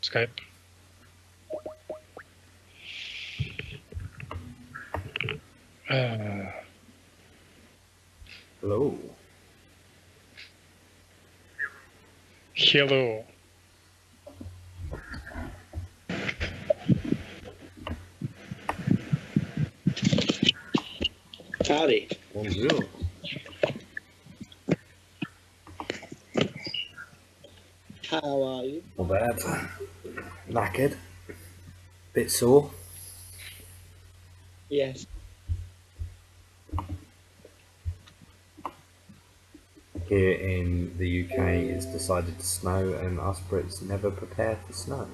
Skype. Hello. Hello. Howdy. Bonjour. How are you? Not bad. Knackered. Bit sore. Yes. Here in the UK, it's decided to snow, and us Brits never prepare for snow.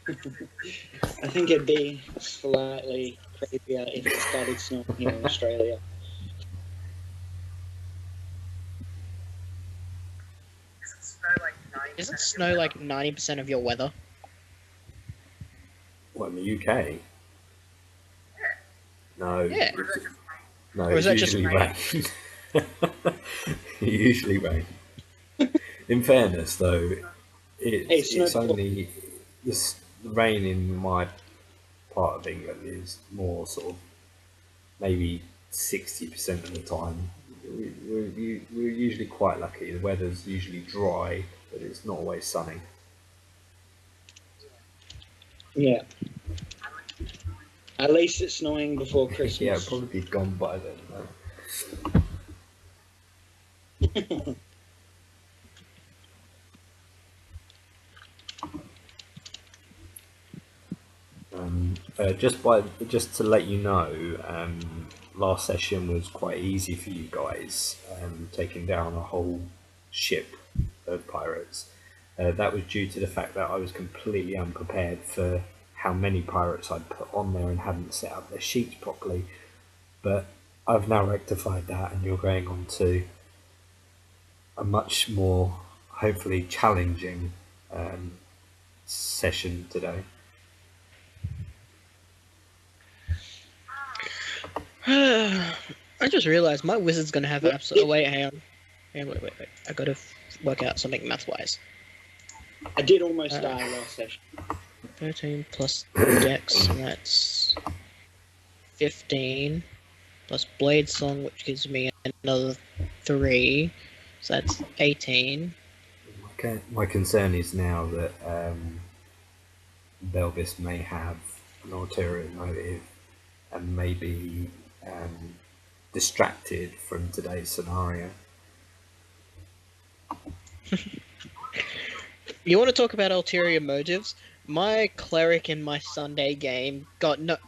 I think it'd be slightly crazier if it started snowing here in Australia. Isn't snow like 90% of your weather? What, in the UK? No. Yeah. No, Or is it's that just usually rain. Usually rain. In fairness, though, it's only this rain in my part of England is more sort of maybe 60% of the time. We're usually quite lucky. The weather's usually dry, but it's not always sunny. Yeah. At least it's snowing before Christmas. Yeah, it'll probably be gone by then. Just to let you know, last session was quite easy for you guys, taking down a whole ship of pirates. That was due to the fact that I was completely unprepared for how many pirates I'd put on there and hadn't set up their sheets properly. But I've now rectified that, and you're going on to a much more, hopefully, challenging session today. I just realized my wizard's gonna have absolute. Oh, wait, hang on. Wait. I gotta work out something math-wise. I did almost die last session. 13 plus Dex, that's 15. Plus Blade Song, which gives me another 3. So that's 18. My concern is now that Belvis may have an ulterior motive and may be distracted from today's scenario. You want to talk about ulterior motives? My cleric in my Sunday game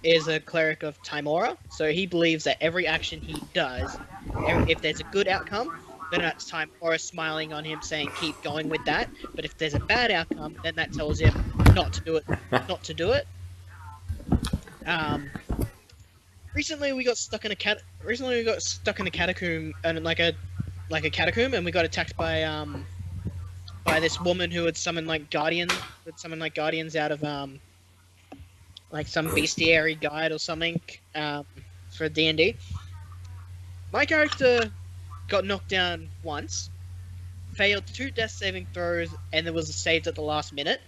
is a cleric of Timora, so he believes that every action he does, if there's a good outcome, then that's Timora smiling on him saying keep going with that. But if there's a bad outcome, then that tells him not to do it. Not to do it. Recently we got stuck in a catacomb, and like a catacomb, and we got attacked by this woman who had summoned like guardians out of like some bestiary guide or something for D&D. My character got knocked down once, failed 2 death saving throws, and there was a saved at the last minute,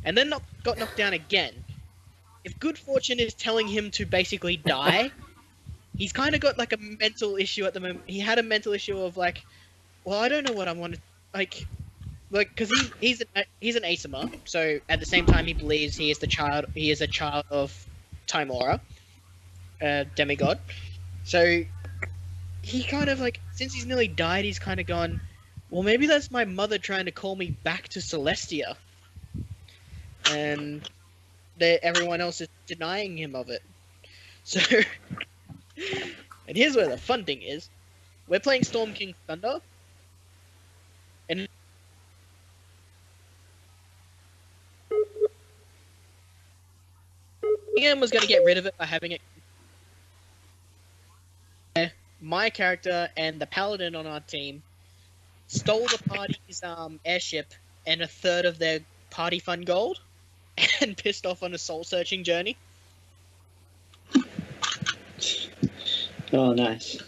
and then got knocked down again. If good fortune is telling him to basically die, he's kind of got like a mental issue at the moment. He had a mental issue of like, well, I don't know what I want to like, because he's an Aesima, so at the same time he believes he is a child of Timora, demigod. So he kind of like, since he's nearly died, he's kind of gone, well, maybe that's my mother trying to call me back to Celestia. And everyone else is denying him of it. So, and here's where the fun thing is. We're playing Storm King Thunder. And GM was going to get rid of it by having it. My character and the paladin on our team stole the party's airship and a third of their party fund gold and pissed off on a soul-searching journey. Oh, nice.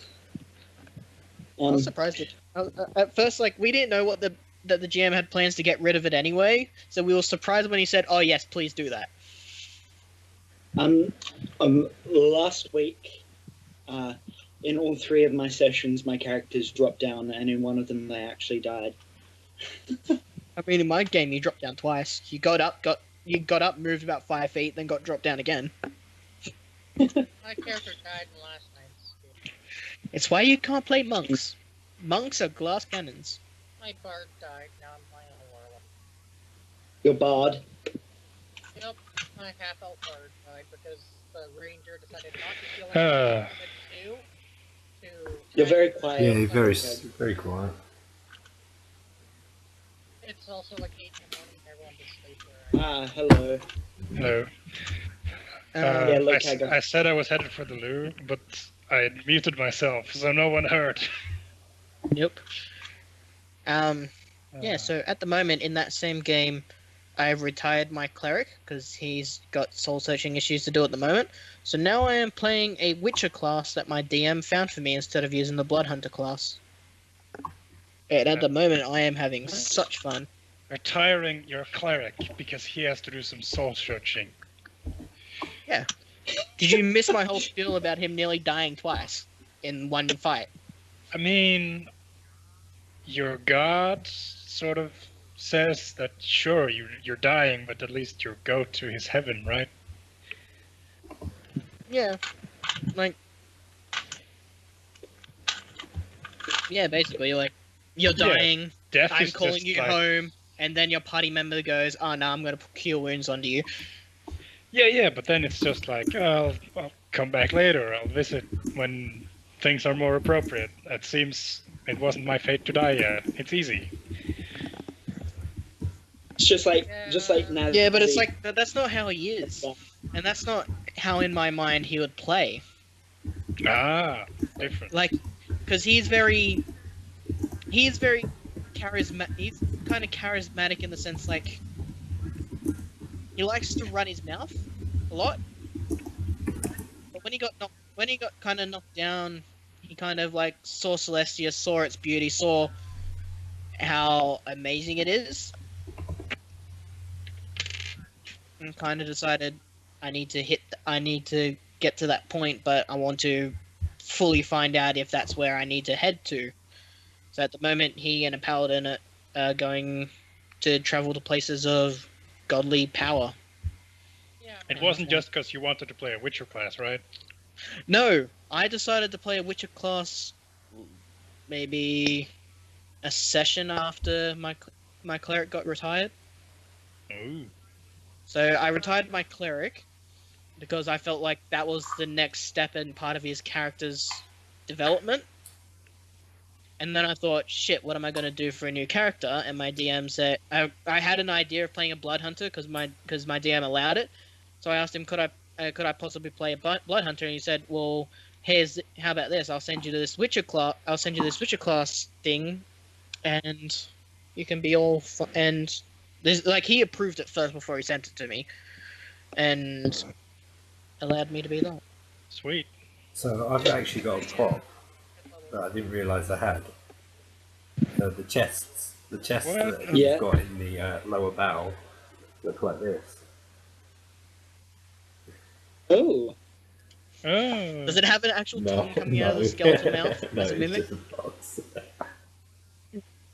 I was surprised. At first, like, we didn't know that the GM had plans to get rid of it anyway, so we were surprised when he said, "Oh yes, please do that." Last week, in all 3 of my sessions, my characters dropped down, and in one of them, they actually died. I mean, in my game, you dropped down twice. You got up, moved about 5 feet, then got dropped down again. My character died in last night's game. It's why you can't play monks. Monks are glass cannons. My bard died, now I'm playing a warlock. Your bard. Yep, my half-elf bard died because the ranger decided not to kill anyone to You're very quiet. Yeah, very quiet. It's also like 8 in the morning, everyone gets sleep where Hello. Hello. Yeah, look, I got- I said I was headed for the loo, but I muted myself, so no one heard. Yep. Yeah, so at the moment in that same game, I've retired my cleric because he's got soul-searching issues to do at the moment. So now I am playing a Witcher class that my DM found for me instead of using the Bloodhunter class. And at the moment, I am having such fun. Retiring your cleric because he has to do some soul searching. Did you miss my whole spiel about him nearly dying twice in one fight? I mean, your god sort of says that sure you're dying, but at least you'll go to his heaven, right? Yeah. Like... Yeah, basically, like, you're Yeah, dying, Death I'm is calling just you like, home, and then your party member goes, "Oh no, I'm gonna put cure wounds onto you." Yeah, but then it's just like, oh, I'll come back later. I'll visit when things are more appropriate. It seems it wasn't my fate to die yet. It's easy. It's just like Nazi. Yeah, but it's like, that's not how he is. And that's not how, in my mind, he would play. Ah, different. Like, because he's very charismatic. He's kind of charismatic in the sense, like, he likes to run his mouth a lot. But when he got kind of knocked down, he kind of like saw Celestia, saw its beauty, saw how amazing it is, and kind of decided, I need to get to that point, but I want to fully find out if that's where I need to head to. So at the moment, he and a paladin are going to travel to places of godly power. Yeah, It wasn't just because you wanted to play a Witcher class, right? No, I decided to play a Witcher class maybe a session after my cleric got retired. Ooh. So I retired my cleric because I felt like that was the next step in part of his character's development. And then I thought, shit, what am I going to do for a new character? And my DM said, I had an idea of playing a Bloodhunter because my DM allowed it. So I asked him, could I possibly play a Bloodhunter? And he said, well, how about this? I'll send you this Witcher class thing, and you can be all and there's like, he approved it first before he sent it to me, and allowed me to be that. Sweet. So I've actually got a prop that I didn't realise I had. The chests What? that Yeah. you've got in the lower bow look like this. Oh, Oh. Does it have an actual tongue coming out of the skeleton mouth no, as a it's mimic? just a box.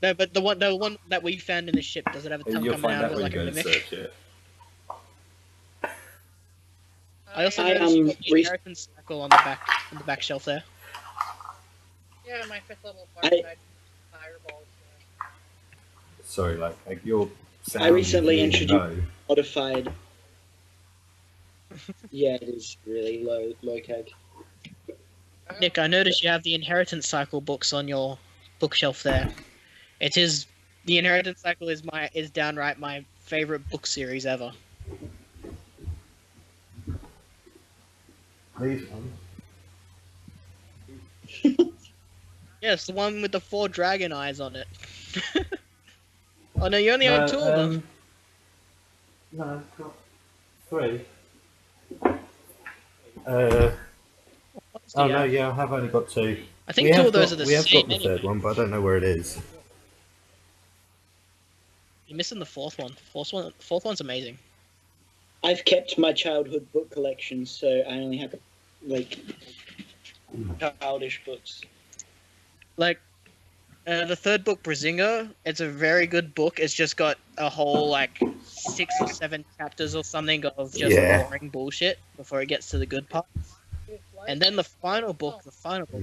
No, but the one that we found in the ship, does it have a tongue You'll coming find out that of it when you like go a and mimic? search it. I also I, noticed you've got re- the American circle on the back shelf there. Yeah, my 5th level I- bard had fireballs. Sorry, like your sound I recently is really introduced- low. Modified. Yeah, it is really low cag. Nick, I noticed you have the Inheritance Cycle books on your bookshelf there. It is the Inheritance Cycle is downright my favorite book series ever. Please, man. Yes, the one with the 4 dragon eyes on it. Oh no, you only have 2 of them. No, got 3. What's Oh the, no, yeah, I have only got 2. I think 2 of those are the We have same got the anyway. 3rd one, but I don't know where it is. You're missing the 4th one. Fourth one's amazing. I've kept my childhood book collection, so I only have like childish books. Like, the 3rd book, Brazinga, it's a very good book. It's just got a whole, like, 6 or 7 chapters or something of just Yeah. boring bullshit before it gets to the good part. And then the final book's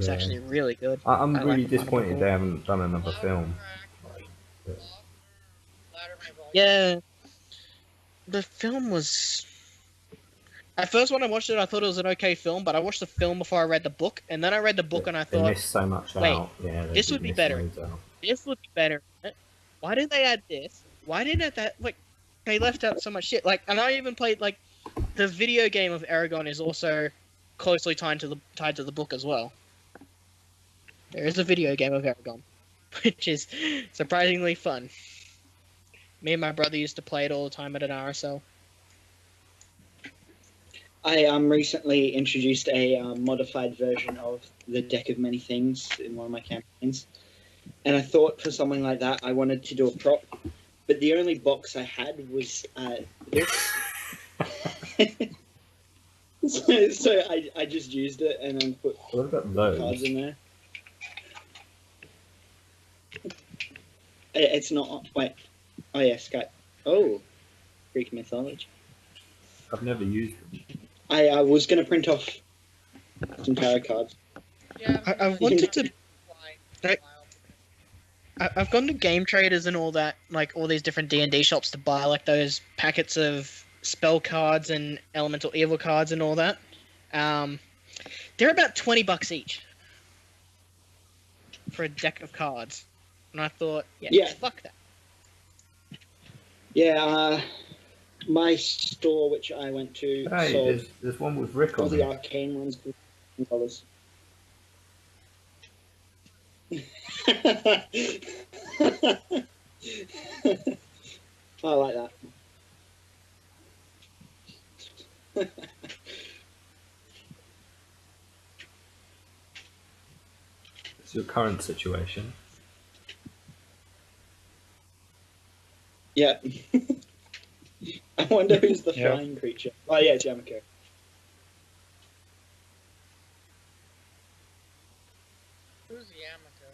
Yeah. actually really good. I'm I like really the final disappointed book. they haven't done another film. Yeah. The film was... At first, when I watched it, I thought it was an okay film, but I watched the film before I read the book, and then I read the book and I They thought, missed so much wait, out. Yeah, they this did would be miss better. loads out. this would be better. Why did they add this? Why didn't that, like, they left out so much shit. Like, and I even played, like, the video game of Aragon is also closely tied to the book as well. There is a video game of Aragon, which is surprisingly fun. Me and my brother used to play it all the time at an RSL. I recently introduced a modified version of the Deck of Many Things in one of my campaigns, and I thought for something like that I wanted to do a prop, but the only box I had was this. so I just used it and then put What about cards those? in there. It's not. Wait. Oh yeah, Skype. Oh, Greek mythology. I've never used them. I was gonna print off some tarot cards. I wanted to. I've gone to Game Traders and all that, like all these different D&D shops to buy like those packets of spell cards and elemental evil cards and all that. They're about $20 each for a deck of cards, and I thought, Yeah. fuck that. Yeah, my store, which I went to, Hey, sold there's one with Rick all on the it. arcane ones for $10. I like that. It's your current situation. Yeah. I wonder who's the Yeah. flying creature. Oh yeah, it's Yamako. Who's Yamako?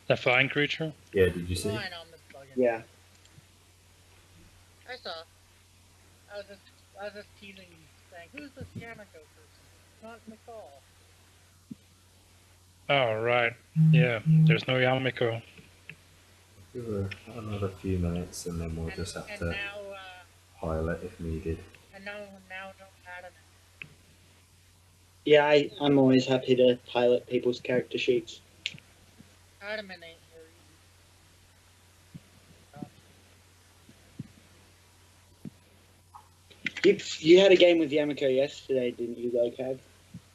The flying creature? Yeah, did you see? Line on this plugin. Yeah. I saw. I was just teasing, saying, "Who's this Yamako person?" Not McCall. Oh, right. Yeah, there's no Yamiko. Give her another few minutes and then we'll just have And to now, pilot if needed. no adamant. Yeah, I'm always happy to pilot people's character sheets. Adamant ain't very You had a game with Yamako yesterday, didn't you, Locag?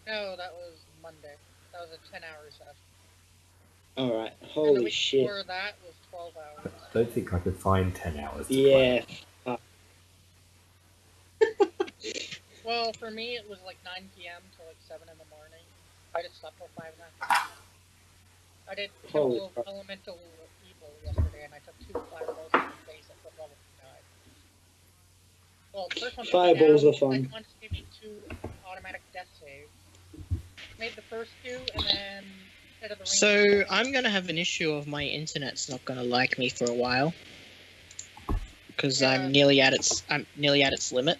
No, that was Monday. That was a 10-hour session. Alright, And the holy week shit. before that was 12 hours. I don't think I could find 10 hours to Yeah. play. Well, for me, it was like 9 p.m. to like 7 in the morning. I just slept till 5:30. I did Holy Temple fuck. of Elemental Evil yesterday, and I took 2 fireballs in the face at the level 9. Well, the first one took me Fireballs down, are fun. The second one just gave me 2 automatic death saves. Made the first 2, and then instead of the So I'm gonna have an issue of my internet's not gonna like me for a while, because Yeah. I'm nearly at its limit.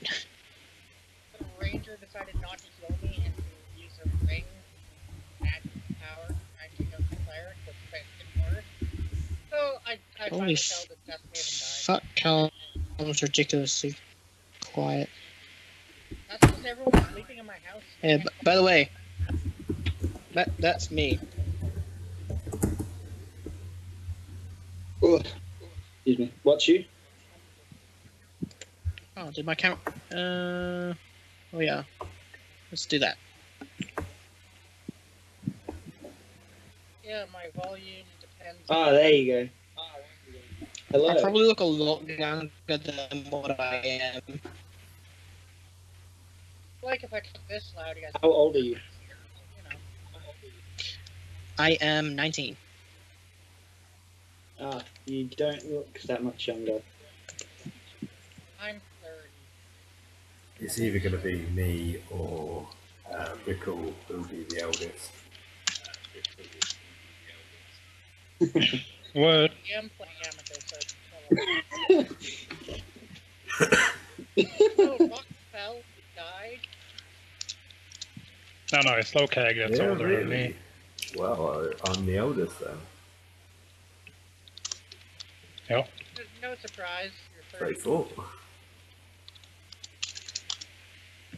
the ranger decided not to heal me and to use a ring I Holy finally tell that Death Maiden fuck, Callum's ridiculously quiet. died. That's because everyone's sleeping in my house. Yeah, by the way, that's me. Ugh. Excuse me. What's you? Oh, did my camera? Oh yeah. Let's do that. Yeah, my volume depends. Ah, there you go. I Hello. probably look a lot younger than what I am. Like if I talk this loud, you guys. How old are you? You know. I am 19. Ah, you don't look that much younger. I'm 30. It's either going to be me or Rickle who'll be the eldest. What? Yeah, I'm playing Yamato, so. Oh, Rockefeller died. No, it's Lokag that's older than me. Well, I'm the eldest then. No surprise, you're 30. 34.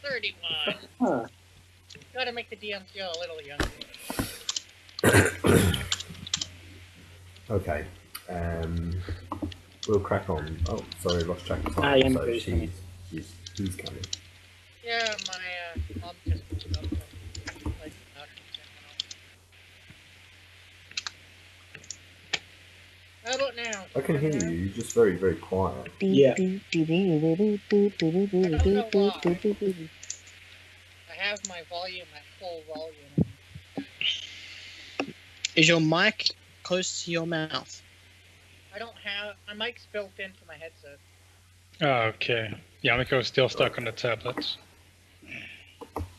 31. Huh. Gotta make the DM feel a little younger. Okay. We'll crack on. Oh, sorry, lost track of I time. am So busy. he's coming. Yeah, my mom just moved up. Like, how about now? I can hear you. You're just very, very quiet. Yeah. I have my volume at full volume. Is your mic close to your mouth? I don't have my mic's built into my headset. Oh, okay. Yamiko's still stuck on the tablets.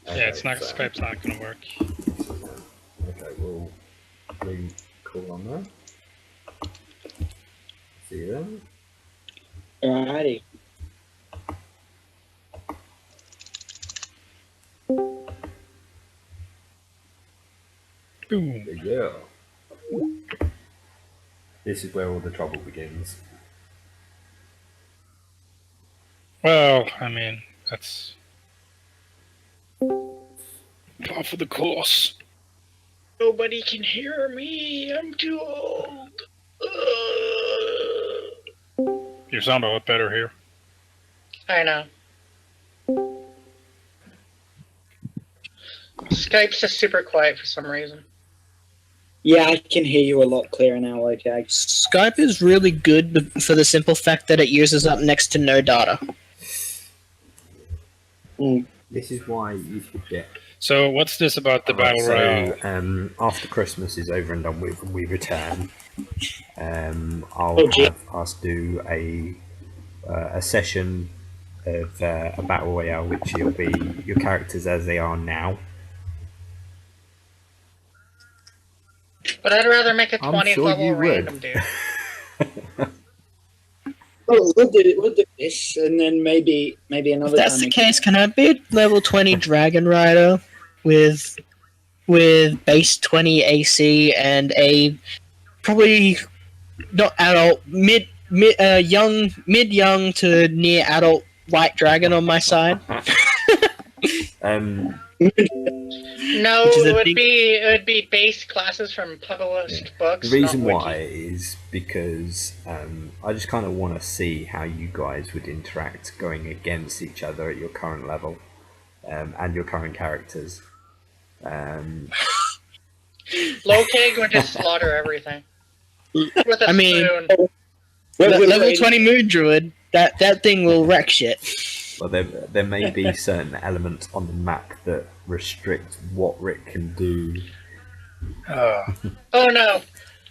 Yeah, it's not. so- Skype's not gonna work. Okay, we'll call on that. See you then. Alrighty. Boom. Yeah. This is where all the trouble begins. Well, I mean, that's par for the course. Nobody can hear me. I'm too old. You sound a lot better here. I know. Skype's just super quiet for some reason. Yeah, I can hear you a lot clearer now, okay. Skype is really good for the simple fact that it uses up next to no data. This is why you should get. So, what's this about the battle royale? So, after Christmas is over and done with, and we return. I'll Oh, gee. have us do a session of a battle royale, which will be your characters as they are now. But I'd rather make a I'm 20th sure level you would. random dude. Well, we'll do this, and then maybe another If that's time. the case, can I be a level 20 Dragon Rider with base 20 AC and a probably not adult mid young to near adult white dragon on my side? No, Which is a it would big- be base classes from published The books. reason not why wiki. is because I just kind of want to see how you guys would interact going against each other at your current level and your current characters. Lokag would just slaughter everything. With a I mean- spoon. Level 20 Moon Druid, that thing will wreck shit. Well, there may be certain elements on the map that restrict what Rick can do. Oh no.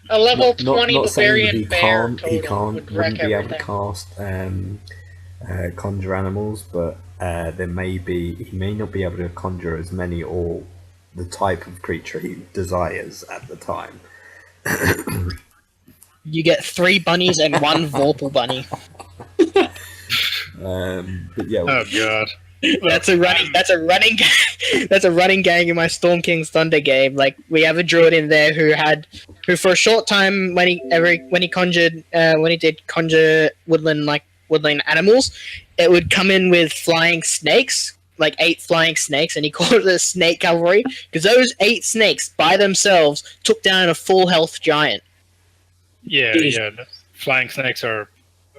A level 20 not saying that Bavarian bear total would wreck wouldn't be able to everything. cast conjure animals, but he may not be able to conjure as many or the type of creature he desires at the time. You get 3 bunnies and 1 Vorpal bunny. But yeah, Oh god. That's a running. That's a running. That's a running gang in my Storm King's Thunder game. Like we have a druid in there who for a short time when he conjured when he did conjure woodland animals, it would come in with flying snakes, like 8 flying snakes, and he called it a snake cavalry because those 8 snakes by themselves took down a full health giant. Yeah, yeah. The flying snakes are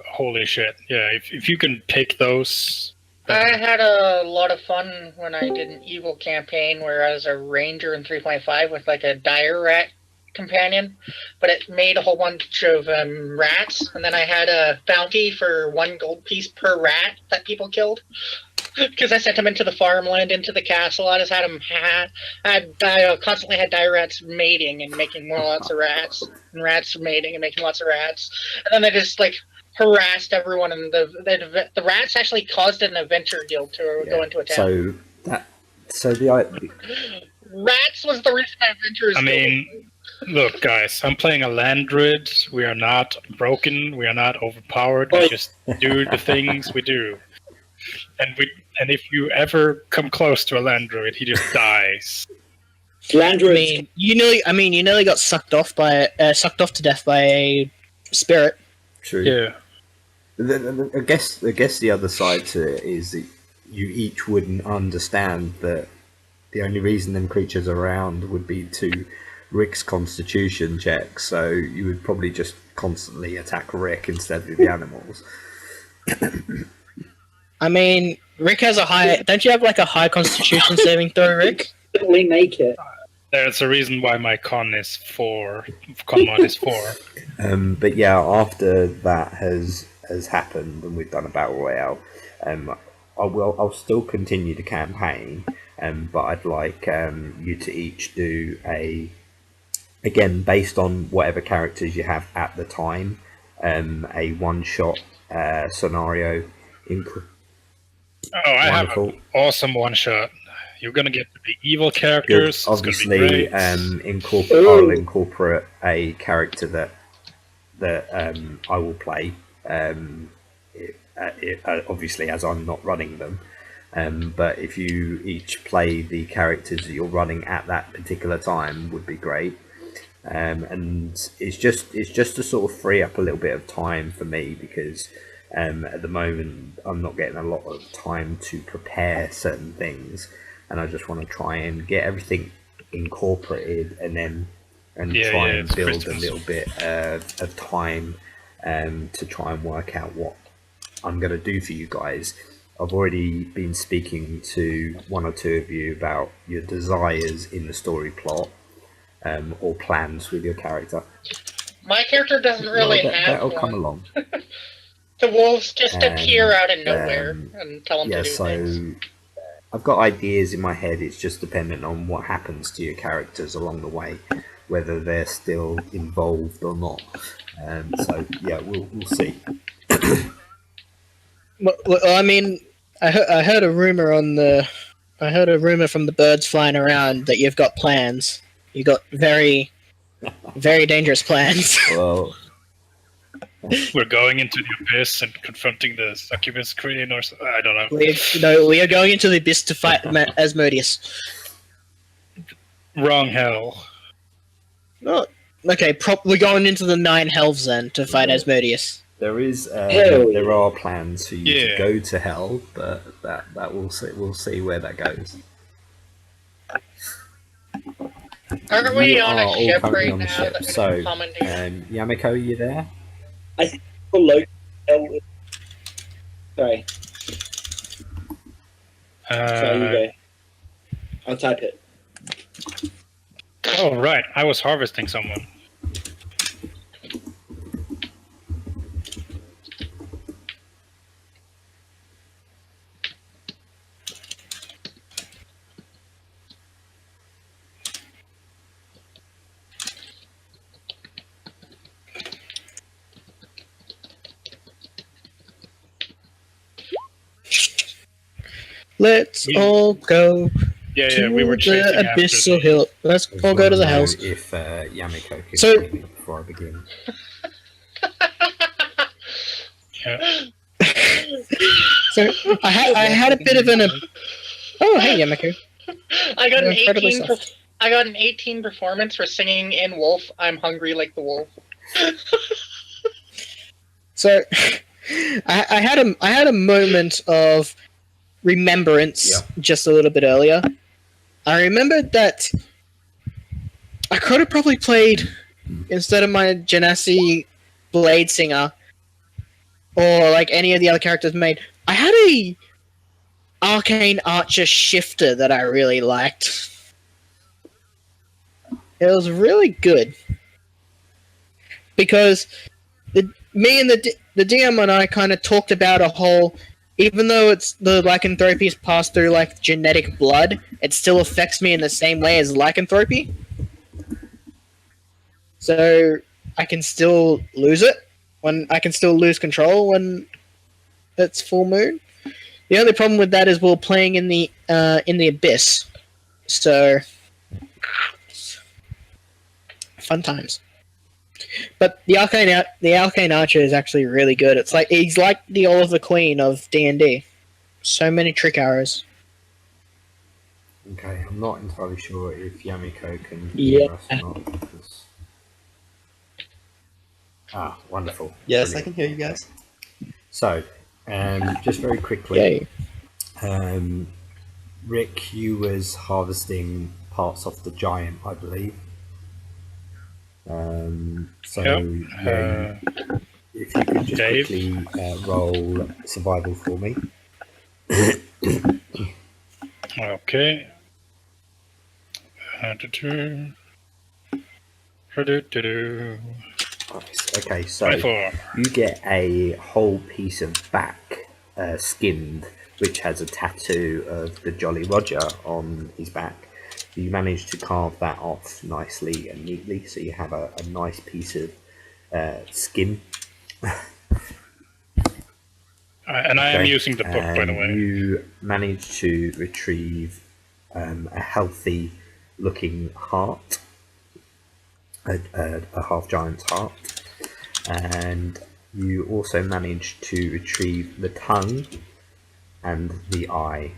holy shit. Yeah, if you can pick those. I had a lot of fun when I did an evil campaign where I was a ranger in 3.5 with like a dire rat companion, but it made a whole bunch of rats, and then I had a bounty for 1 gold piece per rat that people killed. Because I sent them into the farmland, into the castle. I just had them. I constantly had dire rats mating and making lots of rats, and rats mating and making lots of rats. And then they just like harassed everyone, and the rats actually caused an adventure guild to go into a town. So the Rats was the reason my adventurers. I mean, look, guys, I'm playing a land druid. We are not broken. We are not overpowered. We just do the things we do. And if you ever come close to a land druid, he just dies. Land I druids. mean, you nearly got sucked off to death by a spirit. True. Yeah. I guess the other side to it is that you each wouldn't understand that the only reason them creatures are around would be to Rick's constitution check, so you would probably just constantly attack Rick instead of the animals. I mean, Rick has a high. Don't you have like a high Constitution saving throw, Rick? Definitely make it. There's a reason why my con is 4. Con mod is 4. But yeah, after that has happened and we've done a battle royale, I'll still continue the campaign, but I'd like you to each do again based on whatever characters you have at the time, a one-shot scenario. I have Wonderful. an awesome one shot. You're gonna get the evil characters. Good. It's Obviously, gonna be great. I'll incorporate a character that I will play. Obviously, as I'm not running them. But if you each play the characters that you're running at that particular time, would be great. And it's just to sort of free up a little bit of time for me because at the moment I'm not getting a lot of time to prepare certain things, and I just want to try and get everything incorporated and try and build Christmas. a little bit of time to try and work out what I'm going to do for you guys. I've already been speaking to 1 or 2 of you about your desires in the story plot or plans with your character. My character doesn't really have that'll one. come along. The wolves just appear out of nowhere and tell them Yeah, to do so things. I've got ideas in my head. It's just dependent on what happens to your characters along the way, whether they're still involved or not. So yeah, we'll see. Well, I mean, I heard a rumor from the birds flying around that you've got plans. You got very, very dangerous plans. Well, We're going into the abyss and confronting the succubus queen, or I don't know. we are going into the abyss to fight Asmodeus. Wrong hell. Oh, okay. We're going into the 9 helves then to fight Asmodeus. there is Hell there are plans for you Yeah. to go to hell, but that we'll see where that goes. Aren't we on are a all ship currently right on the now ship. that we So, can commandeer? Yamiko, are you there? Sorry. Sorry, you go. I'll type it. Oh, right. I was harvesting someone. Let's all go Yeah, we were to chasing the after abyssal hill. Let's I all go to the wanna know hells. If Yamiko can So- hear me before I begin. Yeah. So I had a bit of an. Oh, hey, Yamaku. I got You're an incredibly 18. soft. I got an 18 performance for singing in Wolf. I'm hungry like the wolf. So I had a moment of remembrance Yeah. just a little bit earlier. I remembered that I could have probably played instead of my Genasi Blade Singer or like any of the other characters made. I had a Arcane Archer Shifter that I really liked. It was really good because me and the DM and I kind of talked about a whole. Even though it's the lycanthropy is passed through like genetic blood, it still affects me in the same way as lycanthropy. So I can still lose it when I can still lose control when it's full moon. The only problem with that is we're playing in the abyss, so fun times. But the Arcane Archer is actually really good. It's like he's like the Oliver Queen of D&D. So many trick arrows. Okay, I'm not entirely sure if Yamiko can Yeah. hear us or not. because- Ah, wonderful. Yes, Brilliant. I can hear you guys. So, just very quickly, Yay! Rick, you was harvesting parts off the giant, I believe. So, yeah, if you could just Dave? quickly roll survival for me. Okay. Nice. Okay, so 24. you get a whole piece of back skinned, which has a tattoo of the Jolly Roger on his back. You manage to carve that off nicely and neatly, so you have a nice piece of skin. And I am Okay, using the book, by the and way. You manage to retrieve a healthy looking heart, a half giant's heart, and you also manage to retrieve the tongue and the eye.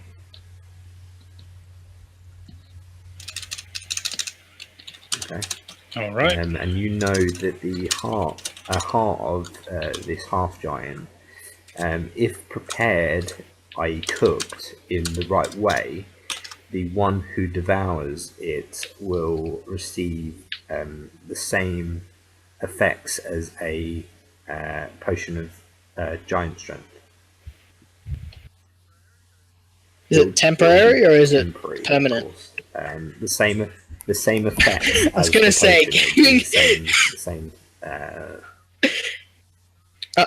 Okay. All right. And you know that a heart of this half giant, if prepared, i.e. cooked in the right way, the one who devours it will receive the same effects as a potion of giant strength. Is it temporary or is it Temporary, of permanent? course. The same effect. I was as gonna the say, potion, the same. I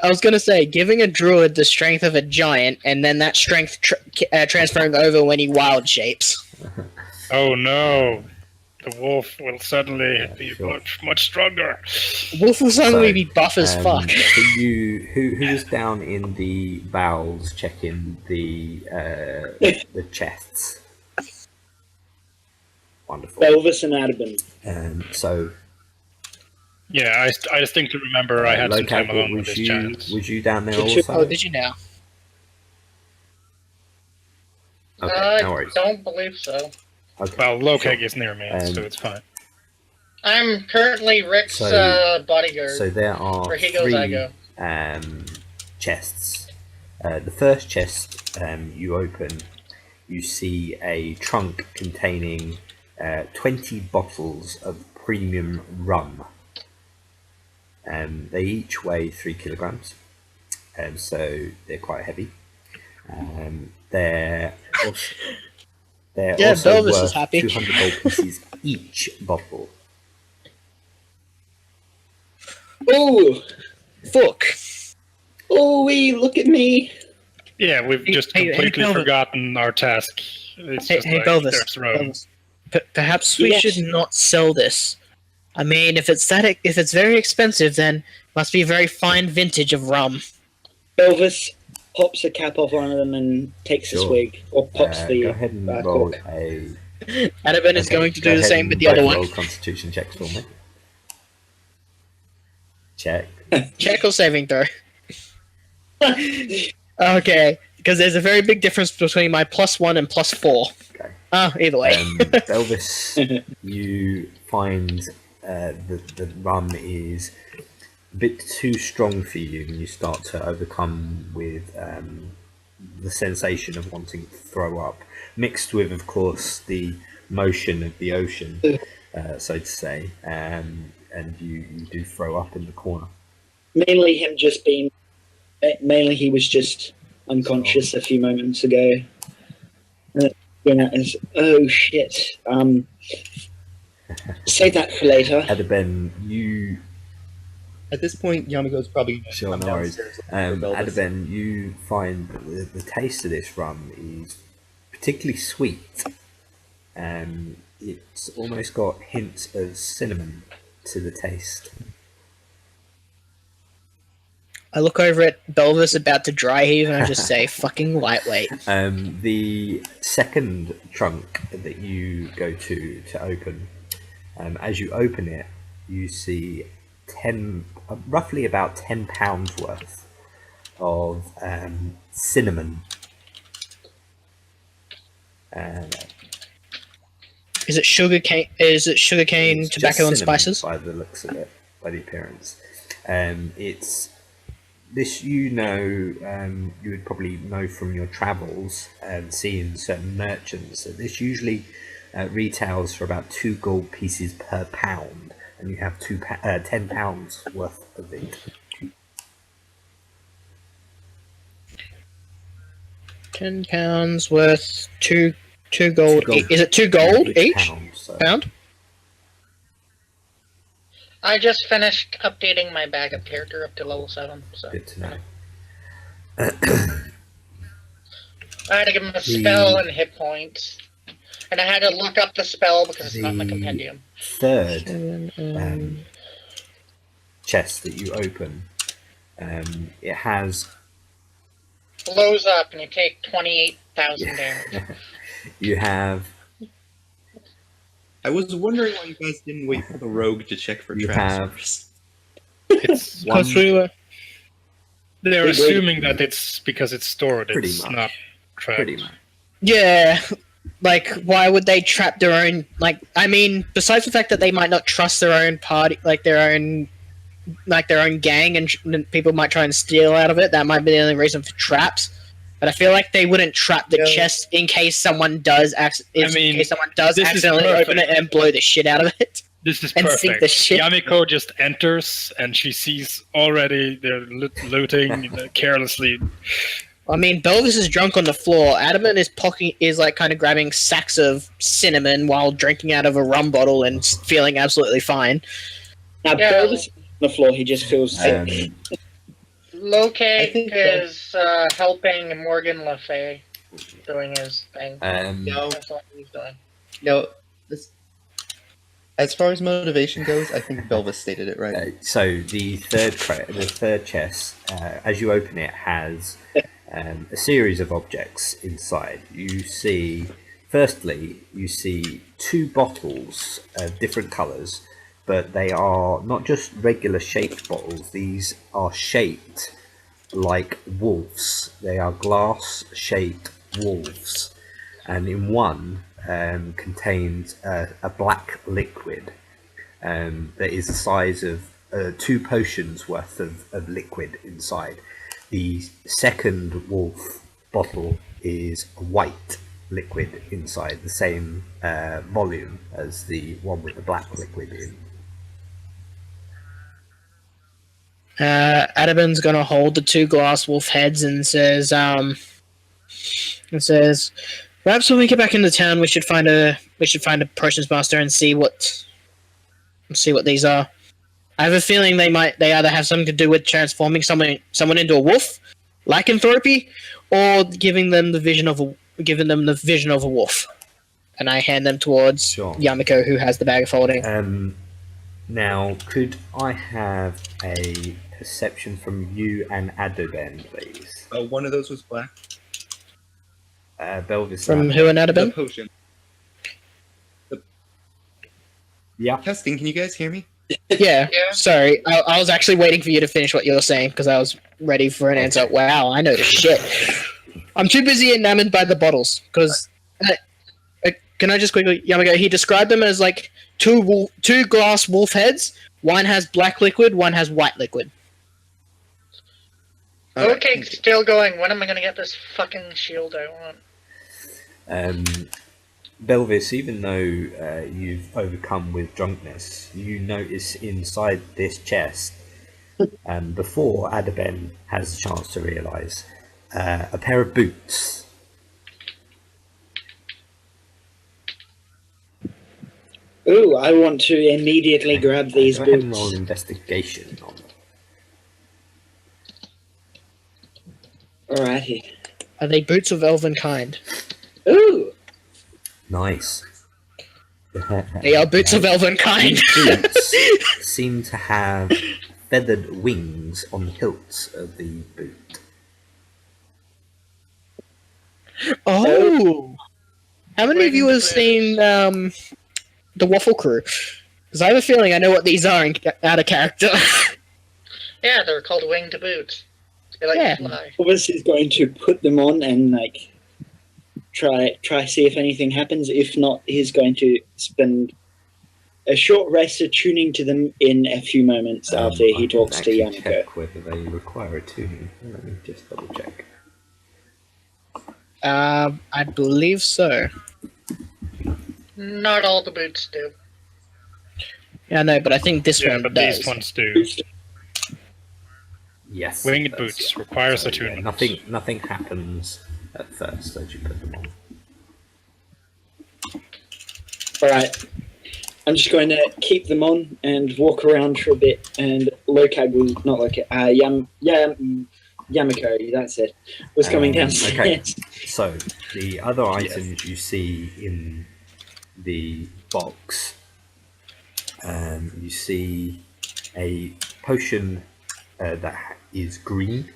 was gonna say, giving a druid the strength of a giant, and then that strength transferring over when he wild shapes. Oh no. The wolf will suddenly be sure. much stronger. Wolf will suddenly So, be buff as fuck. So who was down in the bowels checking the chests? Wonderful. Belvis and Adabin. So Yeah, I distinctly remember I had some time alone with this giant. was you down there Did you- also? Oh, did you now? Okay, no worries. Don't believe so. Okay, Well, Lokeg sure. is near me, so it's fine. I'm currently Rick's So- bodyguard. So there are Where he goes, I three go. chests. The first chest you open, you see a trunk containing 20 bottles of premium rum. They each weigh 3 kilograms, so they're quite heavy. They're also, Yeah, Belvis worth is happy. 200 gold pieces each bottle. Oh, Fuck. oh, look at me. Yeah, we've Hey, just hey, completely Belvin. forgotten our task. It's Hey, just hey, like Belvis. there's room. Belvis. Perhaps we Yes. should not sell this. I mean, if it's very expensive, then must be a very fine vintage of rum. Belvis pops a cap off one of them and takes a Sure. swig, or pops Go the ahead and cork. roll a. Adabin is okay, going to go do the ahead same and with the other both one. roll Constitution checks for me. Check. Check or saving throw. Okay, Because there's a very big difference between my +1 and +4. Okay. Either way. Belvis, you find the rum is a bit too strong for you, and you start to overcome with the sensation of wanting to throw up, mixed with, of course, the motion of the ocean, so to say, and you do throw up in the corner. Mainly he was just unconscious a few moments ago. Oh shit. Save that for later. Adeben, you At this point, Yamiko's probably going to Sure, come no worries. downstairs. looking for Belvis. Adeben, you find that the taste of this rum is particularly sweet. It's almost got hints of cinnamon to the taste. I look over at Belvis about to dry heave and I just say, fucking lightweight. The second trunk that you go to open, as you open it, you see roughly about £10 worth of cinnamon. Is it sugar cane? It's Tobacco, just and cinnamon spices? by the looks of it, by the appearance. It's this, you would probably know from your travels and seeing certain merchants that this usually retails for about 2 gold pieces per pound, and you have £10 worth of it. £10 worth, two gold. Is it 2 gold each? Pound, so. Pound? I just finished updating my backup character up to level 7. So Good to know. I had to give him a spell and hit points. And I had to look up the spell because it's not in the compendium. Third chest that you open, it has Blows up and you take 28,000 damage. you have I was wondering why you guys didn't wait for the rogue to check for You traps have- first. It's One- because we were. They're Wait, assuming that it's because it's stored. Pretty It's much. not trapped. pretty much. Yeah. Like, why would they trap their own? Like, I mean, besides the fact that they might not trust their own party, like their own gang, and people might try and steal out of it. That might be the only reason for traps. But I feel like they wouldn't trap the Yeah. chest in case someone does mean, accidentally this is accidentally perfect. open it and blow the shit out of it. This is And sink perfect. the shit. Yamiko just enters and she sees already they're looting carelessly. I mean, Belvis is drunk on the floor. Adamant is like kind of grabbing sacks of cinnamon while drinking out of a rum bottle and feeling absolutely fine. Now, Yeah. Belvis on the floor, he just feels sick. Locate I think is helping Morgan Le Fay doing his thing. No, That's what he's doing. no. This, as far as motivation goes, I think Belvis stated it right. So the third chest, as you open it, has a series of objects inside. You see 2 bottles of different colours, but they are not just regular shaped bottles. These are shaped like wolves. They are glass-shaped wolves, and in one contains a black liquid that is the size of 2 potions worth of liquid inside. The second wolf bottle is white liquid inside, the same volume as the one with the black liquid in. Adaban's gonna hold the 2 glass wolf heads and says, perhaps when we get back into town, we should find a potions master and see what these are. I have a feeling they either have something to do with transforming someone into a wolf, lycanthropy, or giving them the vision of a wolf. And I hand them towards Sure. Yamiko, who has the bag of holding. Now, could I have a perception from you and Adoben, please? One of those was black. Belvis. From who and The Adaban? potion. Yeah. Testing, can you guys hear me? Yeah. Yeah. Sorry, I was actually waiting for you to finish what you were saying because I was ready for an answer. Wow, I know the shit. I'm too busy enamored by the bottles because. Can I just quickly, Yamago? He described them as like two glass wolf heads. One has black liquid, one has white liquid. Okay, still going. When am I gonna get this fucking shield I want? Belvis, even though you've overcome with drunkenness, you notice inside this chest, before Adaben has a chance to realise, a pair of boots. Ooh, I want to immediately grab these Go ahead and roll boots. investigation on them. Alrighty. Are they boots of elven kind? Ooh, Nice. They are boots of elven kind. These boots seem to have feathered wings on the hilts of the boot. Oh. How many of you have seen the Waffle Crew? Because I have a feeling I know what these are out of character. Yeah, they're called winged boots. They like Yeah. to fly. Elvis is going to put them on and like try see if anything happens. If not, he's going to spend a short rest attuning to them in a few moments after I he can talks to actually Yamako. check whether they require a tuning. Let me just double check. I believe so. Not all the boots do. Yeah, no, but I think this Yeah, one but does. these ones do. Yes. Winged it does, boots yeah. requires So, attunement. nothing happens at first as you put them on. Alright. I'm just going to keep them on and walk around for a bit, and Lokag was not Lokag, Yamako, that's it, was coming downstairs. Okay. So the other items you see in the box, you see a potion that is green.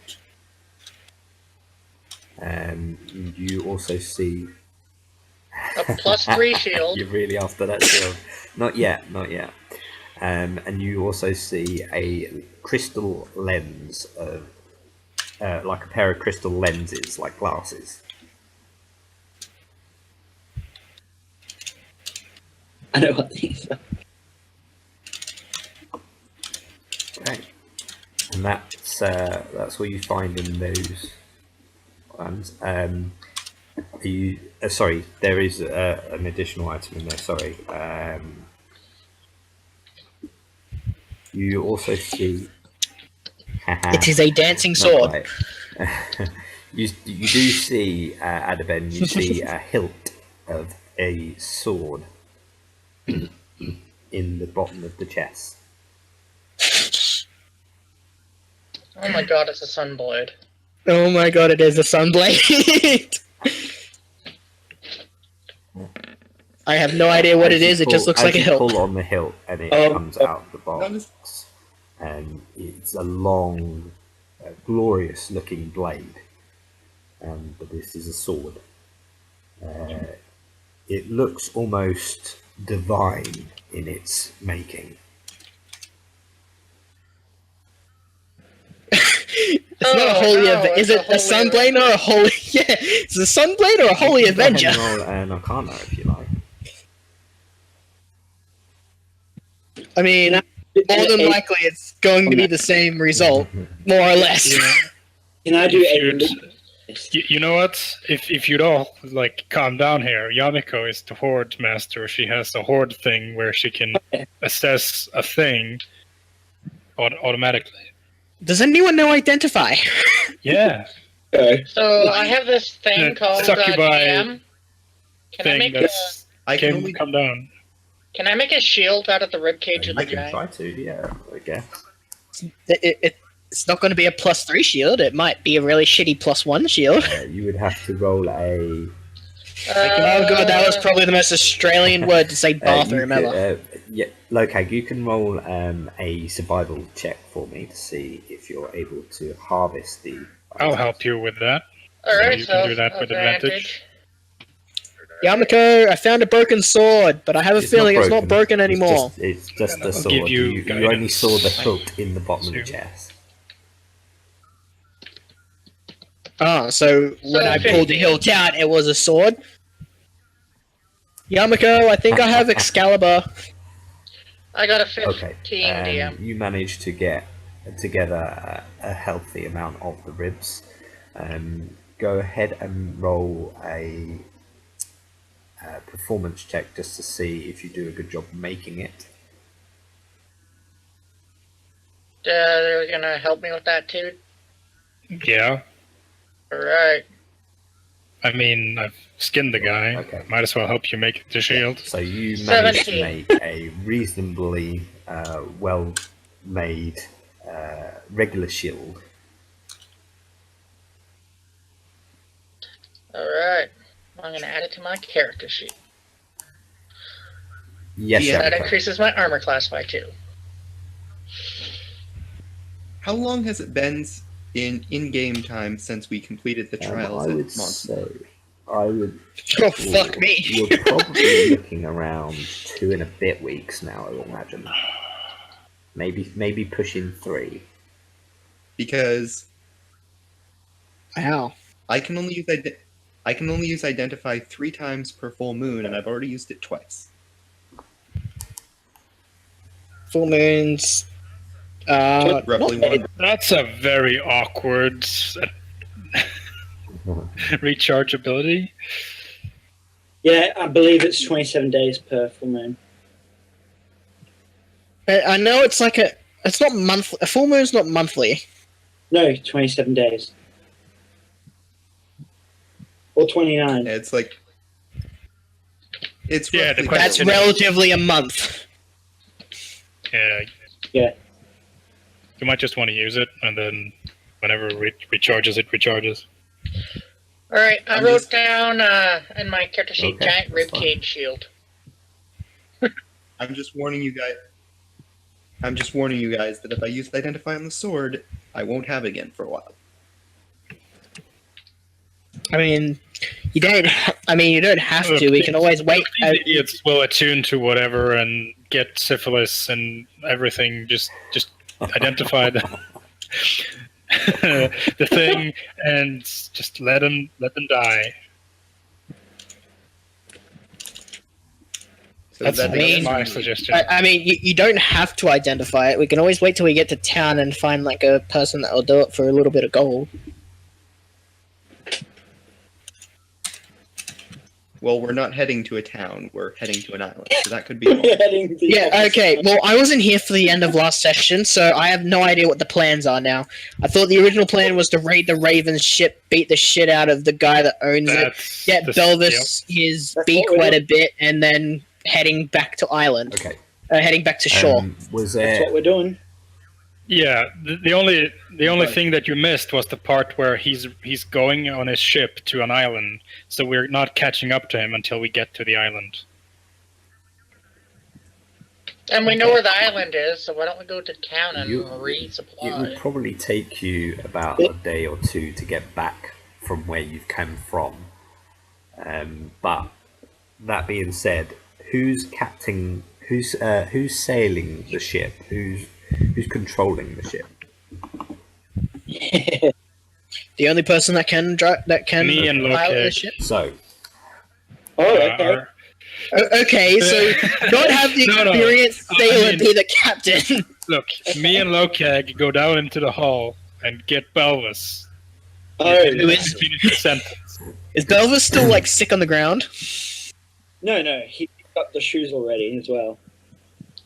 You also see A +3 shield. You're really after that shield. Not yet. And you also see a crystal lens of, like a pair of crystal lenses, like glasses. I know what these are. Okay. And that's what you find in those ones. Sorry, there is an additional item in there. Sorry. You also see. It is a dancing Not sword. quite. you do see, Adaben, you see a hilt of a sword in the bottom of the chest. Oh my god, it's a sunblade. Oh my god, it is a sunblade. I have no idea what it is. It just looks like a You hilt. pull on the hilt and it comes out of the box, and it's a long, glorious-looking blade. But this is a sword. It looks almost divine in its making. It's not a holy Avenger. Is it a sunblade or a holy? Yeah, it's a sunblade or a holy You can go ahead Avenger. and roll an Arcana if you like. I mean, more than likely, it's going to be the same result, more or less. Can I do If a you'd- You know what? If you'd all like calm down here, Yamiko is the horde master. She has the horde thing where she can assess a thing automatically. Does anyone know identify? Yeah, So I have this thing The called succubi GM. Can I thing make a that's I can can only come down. Can I make a shield out of the ribcage of I the can giant? try to, yeah, I guess. It's not going to be a +3 shield. It might be a really shitty +1 shield. You would have to roll a. Oh god, that was probably the most Australian word to say bathroom ever. Yeah, Lokag, you can roll a survival check for me to see if you're able to harvest the. I'll help you with that. Alright, you so can do that with advantage. Yamako, I found a broken sword, but I have a feeling it's not broken anymore. It's just a I'll sword. give you You only guidance. saw the hilt in the bottom of the chest. Ah, so when I pulled the 15. hilt out, it was a sword. Yamako, I think I have Excalibur. I got a 15 Okay. DM. You managed to get together a healthy amount of the ribs. Go ahead and roll a performance check just to see if you do a good job making it. They're gonna help me with that too. Yeah. Alright. I mean, I've skinned the guy. Okay. Might as well help you make the shield. So you managed to 17. make a reasonably well-made regular shield. Alright. I'm gonna add it to my character sheet. Yes, Yeah. That Yamako. increases my armor class by 2. How long has it been in game time since we completed the trials I at would Monster? say, I would. Oh, fuck me. You're probably looking around 2 and a bit weeks now, I would imagine. Maybe pushing 3. Because Wow. I can only use identify 3 times per full moon, and I've already used it twice. Full moons. Roughly not- one. That's a very awkward rechargeability. Yeah, I believe it's 27 days per full moon. I know it's like it's not monthly. A full moon's not monthly. No, 27 days. Or 29. It's like it's Yeah, roughly the That's question- relatively a month. Yeah. Yeah. You might just want to use it, and then whenever it recharges, it recharges. Alright, I I'm wrote just- down in my character sheet Okay, giant that's fine. ribcage shield. I'm just warning you guys. I'm just warning you guys that if I use identify on the sword, I won't have it again for a while. I mean, you don't. You don't have to. We can always wait. These idiots will attune to whatever and get syphilis and everything. Just identify the thing and just let them die. So That's that mean- my suggestion. You don't have to identify it. We can always wait till we get to town and find like a person that will do it for a little bit of gold. Well, we're not heading to a town. We're heading to an island, so that could be. Wrong. Heading the Yeah, opposite. okay. Well, I wasn't here for the end of last session, so I have no idea what the plans are now. I thought the original plan was to raid the Raven's ship, beat the shit out of the guy that owns it, That's get the- Belvis his That's beak what we're wet a bit, and then heading back to island. Okay. Heading back to shore. Was That's there? what we're doing. Yeah, the only thing that you missed was the part where he's going on his ship to an island, so we're not catching up to him until we get to the island. And we know where the island is, so why don't we go to town and You- resupply? It would probably take you about a day or 2 to get back from where you've come from. But that being said, who's captaining? Who's sailing the ship? Who's controlling the ship? The only person that can Me and pilot the Loki. ship. So Oh, okay. are- Okay, so don't have the No, no. experienced I sailor mean- be the captain. Look, me and Lokag go down into the hall and get Belvis. Oh, Who is- Finish the sentence. Is Belvis still like sick on the ground? no, he got the shoes already as well.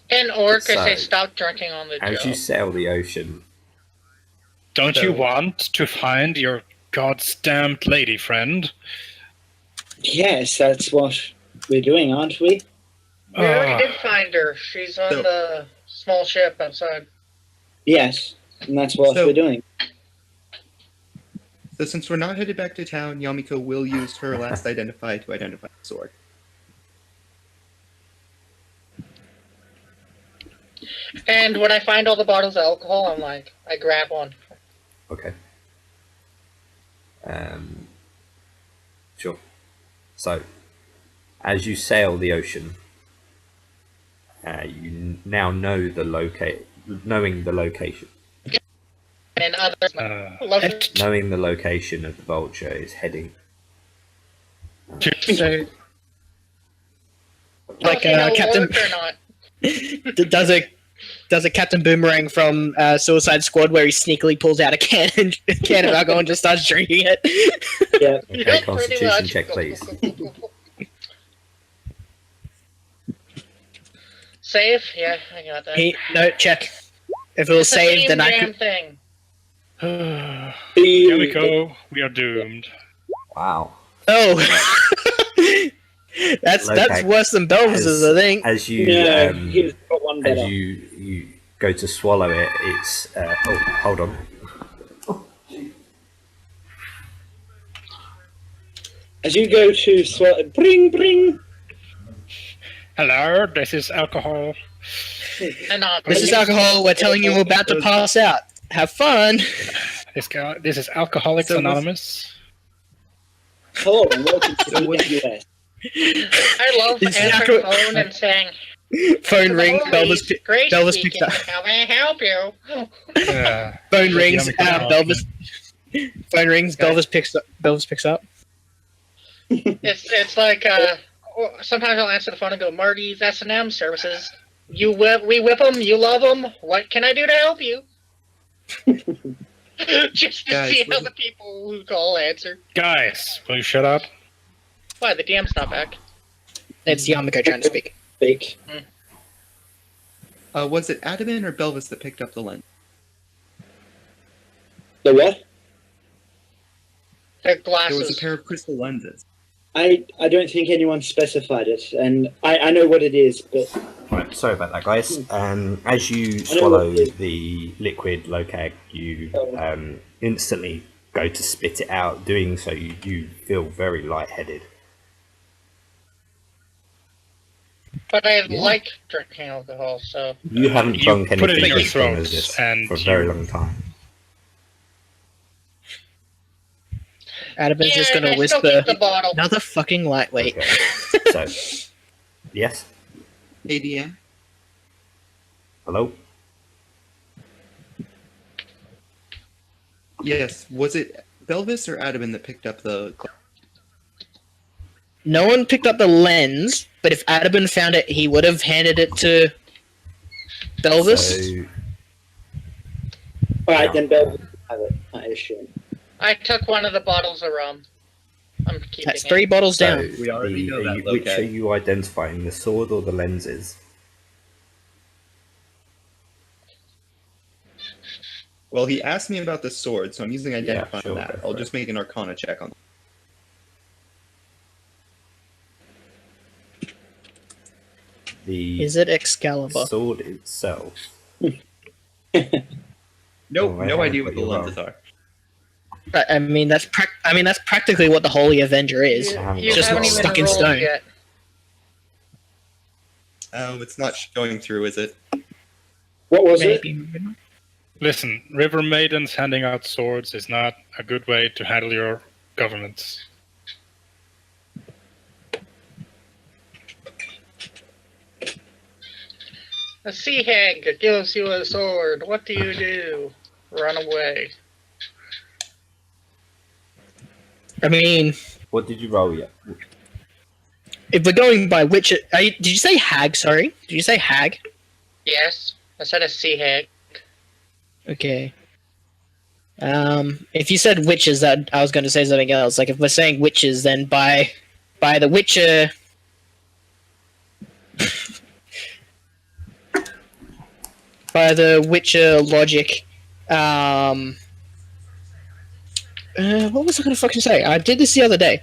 In Orc, I say So, stop drinking on the as you job. sail the ocean, Don't you So- want to find your goddamn lady friend? Yes, that's what we're doing, aren't we? We already Ah. did find her. She's on So- the small ship outside. Yes, and that's what So- we're doing. So since we're not headed back to town, Yamiko will use her last identify to identify the sword. And when I find all the bottles of alcohol, I'm like, I grab one. okay. Sure. So, as you sail the ocean, you now know knowing the location. and others. Love it. Knowing the location of the vulture is heading. So, like See how it Captain, worked or not. does a Captain Boomerang from Suicide Squad where he sneakily pulls out a can of alcohol and just starts drinking it. Yeah. Okay, Yep, pretty constitution much. check, please. Save? Yeah, I got that. No, check. If it was It's the saved, same then I damn could. thing. Here we go. We are doomed. Wow. Oh, that's Okay. worse than Belvis's, I think. As you No, he's got one as better. you go to swallow it, it's oh, hold on. As you go to swallow, bring. Hello, this is alcohol. And not This is alcohol. We're telling you we're about to pass out. Have fun. This is Alcoholics So Anonymous. Hello and welcome to EWS. I love This is answering the phone and saying, Phone rings. "Hello, Belvis, Grace Belvis speaking. picks up. How may I help you?" Phone rings. Yummy alcohol. Belvis. Phone rings. Belvis picks up. Belvis picks up. It's like sometimes I'll answer the phone and go, "Marty's S&M services. We whip them. You love them. What can I do to help you?" Just to Guys, see how listen- the people who call answer. Guys, will you shut up? Why the DM's not back? It's Yamako trying to speak. Fake. Was it Adaman or Belvis that picked up the lens? The what? Their There was a glasses. pair of crystal lenses. I don't think anyone specified it, and I know what it is, but Right, sorry about that, guys. As you know swallow what it- the liquid locag, you instantly go to spit it out. Doing so, you feel very lightheaded. But I Yeah. like drinking alcohol, so You haven't You drunk put it in anything your as strong throat as this and for a very you- long time. Adaman's just yeah, gonna I still whisper. keep the bottle. Another fucking lightweight. Okay. So, yes, ADM? hello. Yes. Was it Belvis or Adaman that picked up the? No one picked up the lens, but if Adaman found it, he would have handed it to Belvis. So, alright, then Bell have it, I assume. I took one of the bottles of rum. I'm keeping That's it. 3 bottles so down. We already know that, which Locag. are you identifying, the sword or the lenses? Well, he asked me about the sword, so I'm using identify sure, on go that. for I'll it. just make an Arcana check on. The Is it Excalibur? sword itself. Nope, Oh, I no idea what haven't the got your lenses are. I mean, that's practically what the Holy Avenger is. You, I haven't you got Just haven't one. even stuck in rolled stone. yet. Oh, it's not going through, is it? What was it? Maybe. Listen, River Maidens handing out swords is not a good way to handle your governments. A sea hag gives you a sword. What do you do? Run away. I mean, What did you roll yet? if we're going by which, did you say hag? Sorry, did you say hag? Yes, I said a sea hag. Okay. If you said witches, that I was going to say something else. Like if we're saying witches, then by the Witcher. By the Witcher logic, what was I going to fucking say? I did this the other day.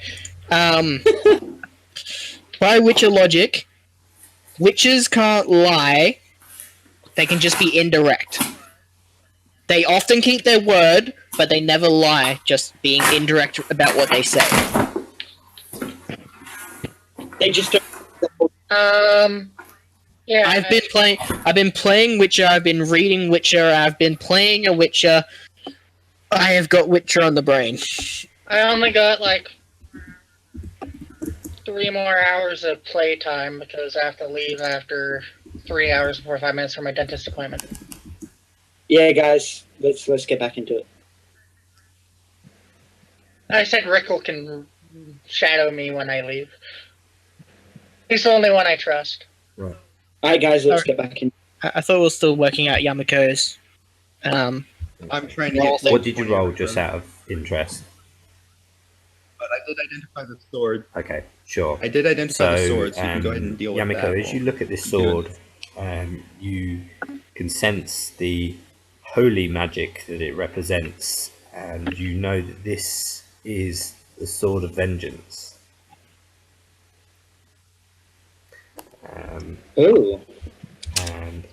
By Witcher logic, witches can't lie. They can just be indirect. They often keep their word, but they never lie, just being indirect about what they say. They just don't. Yeah. I've been playing Witcher, I've been reading Witcher, I've been playing a Witcher. I have got Witcher on the brain. I only got like 3 more hours of playtime because I have to leave after 3 hours and 45 minutes for my dentist appointment. Yeah, guys, let's get back into it. I said Rickle can shadow me when I leave. He's the only one I trust. All right, guys, let's get back in. I thought we were still working out Yamiko's. I'm trying to Well, get. What did you roll just out of interest? But I did identify the sword. Okay, sure. I did identify the So, sword, so you can go ahead and deal with that. Yamiko, as you look at this sword, you can sense the holy magic that it represents, and you know that this is the sword of vengeance. Oh, And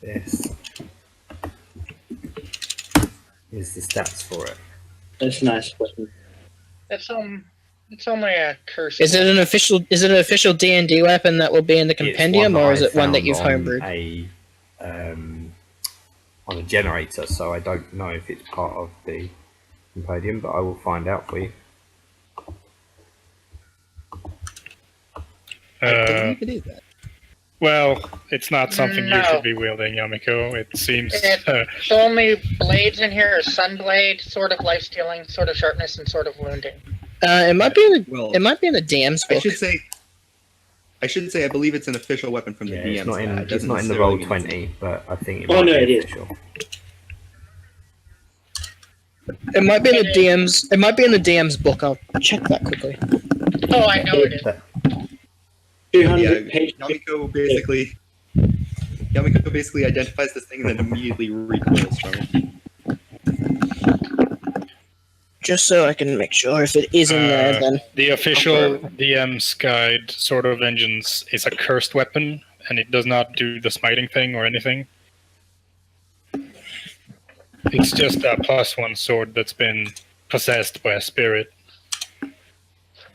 this is the stats for it. that's a nice weapon. It's only a curse. Is it an official? Is it an official D&D weapon that will be in the compendium, It's or is I it one that found you've on homebrewed? On a generator, so I don't know if it's part of the compendium, but I will find out for you. I believe it is that. Well, it's not something you No. should be wielding, Yamiko. It seems. The only blades in here are Sunblade, Sword of Life Stealing, Sword of Sharpness, and Sword of Wounding. It might be in the. Well, It might be in the DM's I book. should say. I believe it's an official weapon from the Yeah, DM's it's not in guide. it's Doesn't not in the necessarily roll mean 20, but I think it Oh, might no, be it is. official. It might be in the DM's. It might be in the DM's book. I'll check that quickly. Oh, I know it is. But 200 Yeah, page. Yamiko basically identifies this thing and then immediately recoils from it. Just so I can make sure if it is in there, then The official DM's guide, Sword of Vengeance, is a cursed weapon, and it does not do the smiting thing or anything. It's just a +1 sword that's been possessed by a spirit.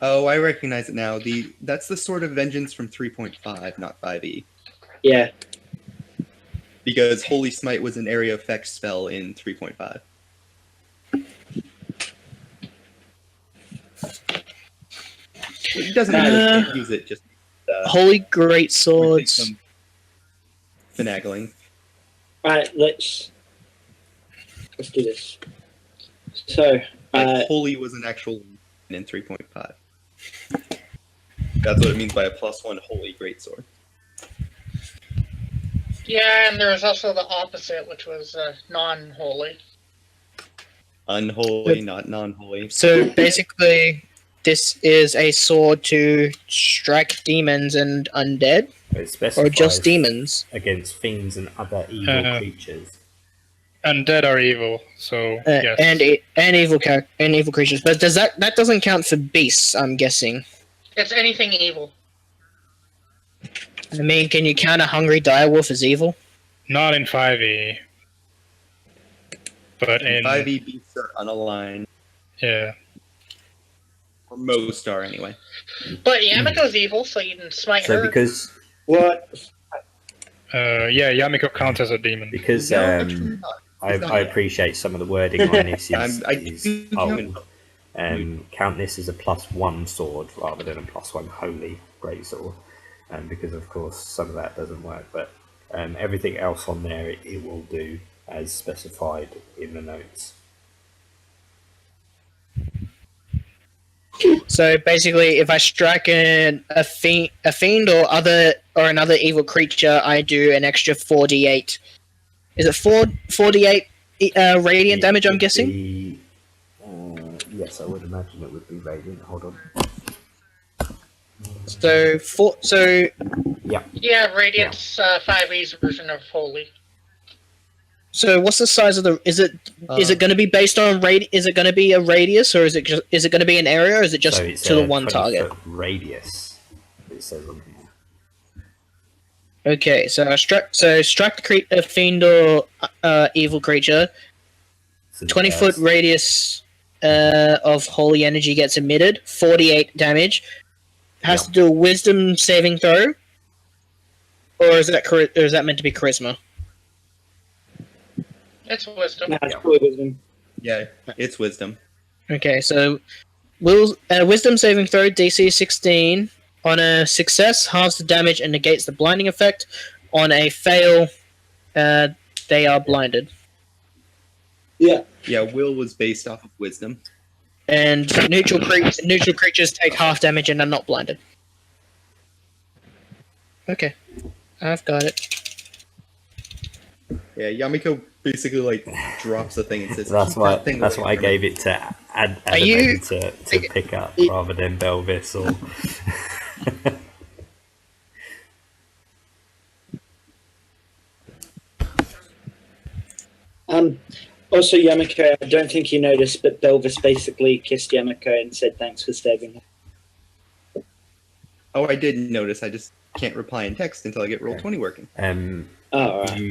Oh, I recognize it now. That's the Sword of Vengeance from 3.5, not 5e. Yeah, Because Holy Smite was an area effect spell in 3.5. It doesn't matter. You can't use it. Just holy great would take swords. some finagling. right. Let's do this. So, Holy was an actual in 3.5. That's what it means by a +1 Holy Greatsword. Yeah, and there was also the opposite, which was non-holy. Unholy, not non-holy. So basically, this is a sword to strike demons and undead, it or specifies just demons. against fiends and other evil creatures. Undead are evil, so yes. And evil creatures. But does that doesn't count for beasts? I'm guessing. It's anything evil. I mean, can you count a hungry direwolf as evil? Not in 5e. But in 5e beasts are unaligned. yeah. Or most are, anyway. But Yamiko's evil, so you can smite So her. because what? Yeah, Yamiko counts as a demon. No, actually not. I appreciate some of the wording on this I is do old. Count this as a +1 sword rather than a +1 holy greatsword, because of course some of that doesn't work. But everything else on there it will do as specified in the notes. So basically, if I strike a fiend or another evil creature, I do an extra 4d8. Is it 4d8 radiant damage? I'm guessing. Yes, I would imagine it would be radiant. Hold on. So Yeah, Radiant's 5e's version of holy. So what's the size of the? Is it going to be based on Is it going to be a radius, or is it going to be an area, or is it just So it's to the a one 20 target? foot radius. It says on here. Okay, so strike a fiend or evil creature. So 20-foot radius of holy energy gets emitted. 48 damage. Has Yeah. to do a wisdom saving throw, or is that meant to be charisma? It's wisdom. Nah, it's probably wisdom. Yeah, it's wisdom. Okay, so wisdom saving throw DC 16. On a success, halves the damage and negates the blinding effect. On a fail, they are blinded. Yeah. Yeah, will was based off of wisdom. And neutral creatures take half damage and are not blinded. Okay, I've got it. Yeah, Yamiko basically like drops the thing and says, That's "Keep why. that thing That's away why I from me." gave it to you- to pick up rather than Belvis or. Also, Yamiko, I don't think you noticed, but Belvis basically kissed Yamiko and said thanks for saving her. Oh, I did notice. I just can't reply in text until I get roll Okay. 20 working. Oh, all right. Do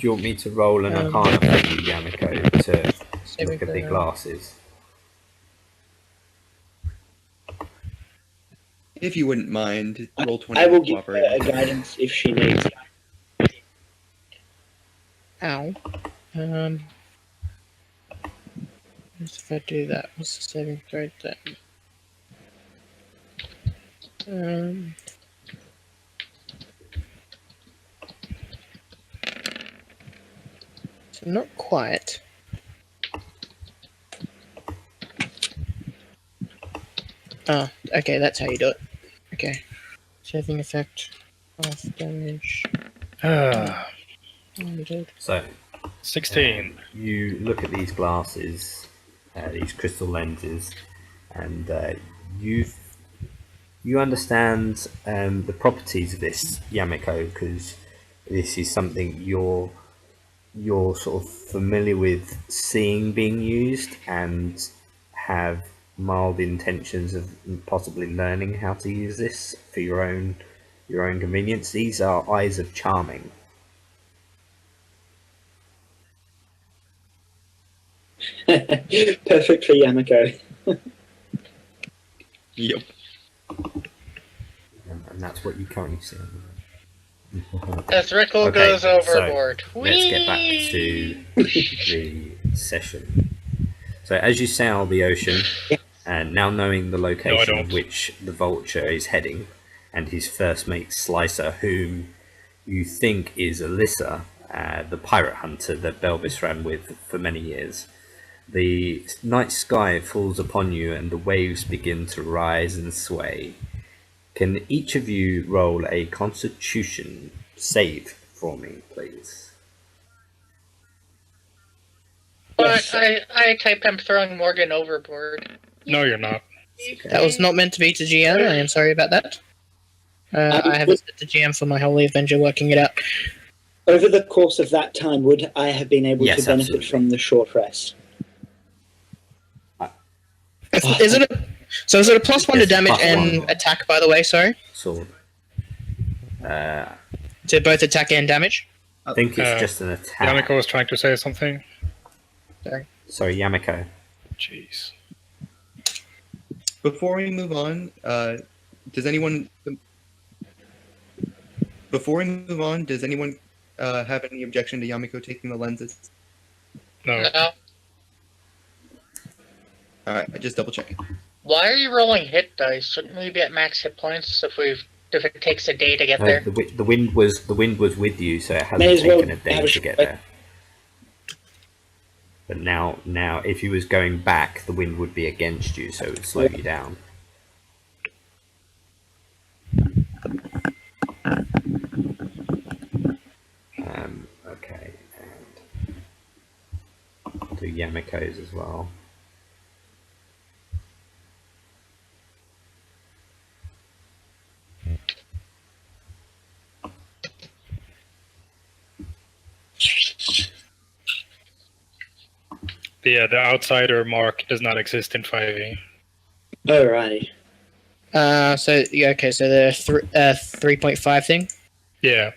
you want me to roll an Um, Arcana for you, Yamiko, to Saving look at the throw. glasses? If you wouldn't mind, roll 20. I will give her cooperating. a guidance if she needs. Ow. If I do that, what's the saving throw then? So not quite. Oh, okay, that's how you do it. Okay. Saving effect, half damage. Ah, Wounded. So 16. you look at these glasses, these crystal lenses, and you understand the properties of this, Yamiko, because this is something you're sort of familiar with seeing being used and have mild intentions of possibly learning how to use this for your own convenience. These are eyes of charming. Perfect for Yamiko. Yep. And that's what you currently see. As Rickle Okay, goes overboard. Let's get back to the session. So as you sail the ocean, and now knowing the location of don't. which the Vulture is heading, and his first mate Slicer, whom you think is Alyssa, the pirate hunter that Belvis ran with for many years, the night sky falls upon you and the waves begin to rise and sway. Can each of you roll a Constitution save for me, please? But I type I'm throwing Morgan overboard. No, you're not. That was not meant to be to GM. I am sorry about that. I have it set to GM for my Holy Avenger working it out. Over the course of that time, would I have been able Yes, to benefit absolutely. from the short rest? Is it a +1 to Yes, damage +1. and attack, by the way, sorry? Sword. To both attack and damage? I think it's Uh, just an attack. Yamiko was trying to say something. Sorry, Yamiko. Jeez. Before we move on, does anyone have any objection to Yamiko taking the lenses? No. No. Alright, just double checking. Why are you rolling hit dice? Shouldn't we be at max hit points if it takes a day to get No, there? the wind was with you, so it hasn't May as well taken a day have a to get shot. there. But now, if he was going back, the wind would be against you, so it would slow you down. Okay, and do Yamiko's as well. Yeah, the outsider mark does not exist in 5e. Alrighty. So the 3.5 thing? Yeah.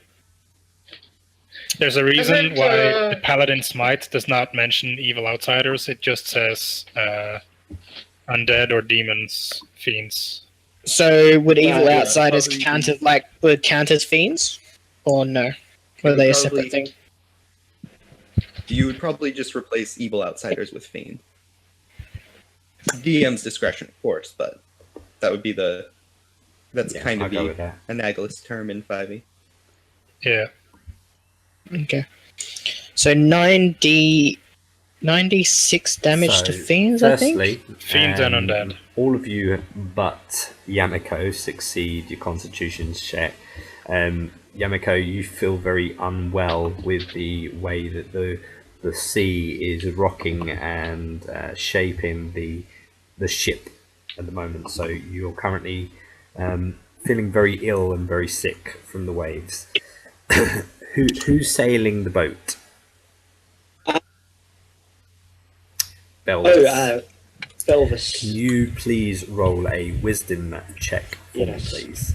There's a reason Isn't, why the Paladin Smite does not mention evil outsiders. It just says undead or demons, fiends. So would evil yeah, outsiders probably- would count as fiends? Or no? Were they a separate Probably- thing? You would probably just replace evil outsiders with fiend. DM's discretion, of course, but that would be that's Yeah, kind I'll of go the with that. analogous term in 5e. Yeah. Okay. So 96 damage to So, fiends, I think? firstly, Fiends and undead. all of you but Yamiko succeed your constitution check. Yamiko, you feel very unwell with the way that the sea is rocking and shaping the ship at the moment. So you're currently feeling very ill and very sick from the waves. Who's sailing the boat? Belvis. Belvis. Can you please roll a wisdom check for me, Yes. please?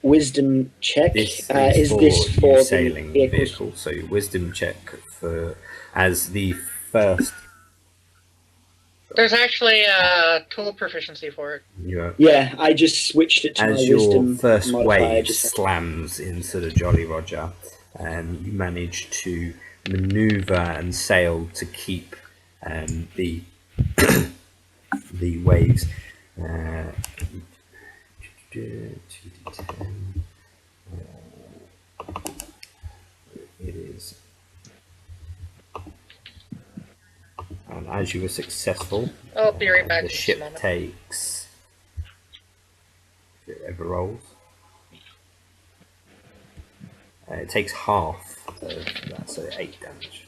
Wisdom check. This Is is this for for you the sailing the vehicles? vehicle. So wisdom check for as the first. There's actually a tool proficiency for it. Your, Yeah, I just switched it to my as your wisdom first modifier. wave Just slams into the Jolly Roger, you manage to maneuver and sail to keep the the waves. 2d10. It is. And as you were successful, I'll be right back the in just a ship moment. takes. If it ever rolls, it takes half of that, so 8 damage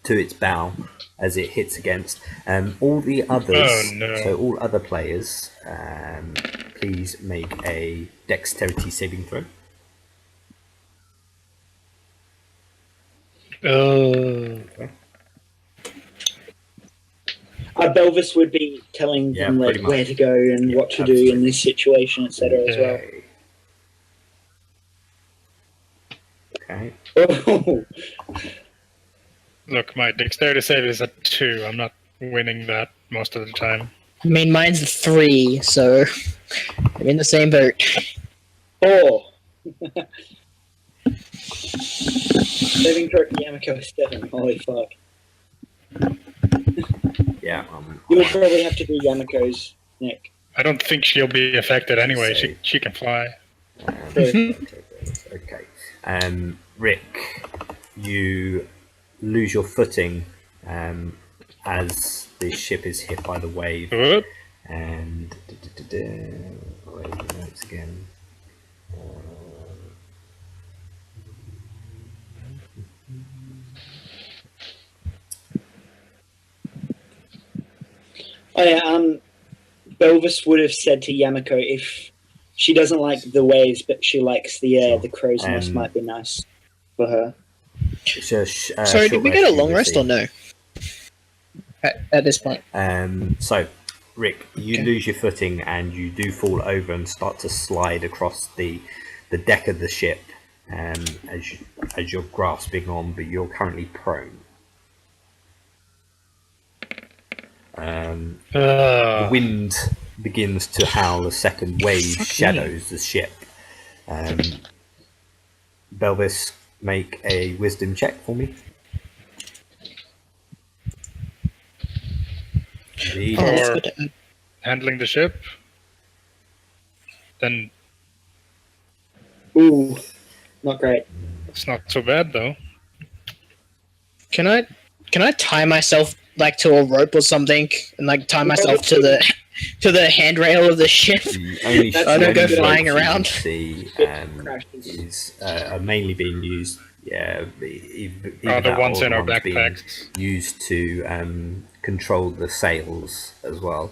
to its bow as it hits against. All the others, Oh, no. so all other players, please make a dexterity saving throw. Oh, Belvis would be telling Yeah, them like pretty where much. to go and Yeah, what to do absolutely. in this situation, etc. as well. Okay. Oh, look, my dexterity save is a 2. I'm not winning that most of the time. I mean, mine's a 3, so I'm in the same boat. oh. Saving throw for Yamiko is 7. Holy fuck. Yeah. You would probably have to do Yamiko's, Nick. I don't think she'll be affected anyway. She can fly. Okay. Rick, you lose your footing as the ship is hit by the wave, Whoop. and where's the notes again? Oh yeah, Belvis would have said to Yamiko if she doesn't like the waves, but she likes the air, the crow's nest might be nice for her. Sorry, did we get a long rest or no? At this point. So, Rick, you Okay. lose your footing and you do fall over and start to slide across the deck of the ship as you're grasping on, but you're currently prone. The wind begins to howl. A second wave shadows the ship. Belvis, make a wisdom check for me. Indeed. Oh, that's Or- good. Handling the ship. Then Ooh, not great. it's not so bad though. Can I tie myself like to a rope or something and like tie myself to the handrail of the ship? The only That's I don't go boats flying you around. see Crashes. is are mainly being used. Yeah, either The that ones or in the our ones being backpacks. used to control the sails as well.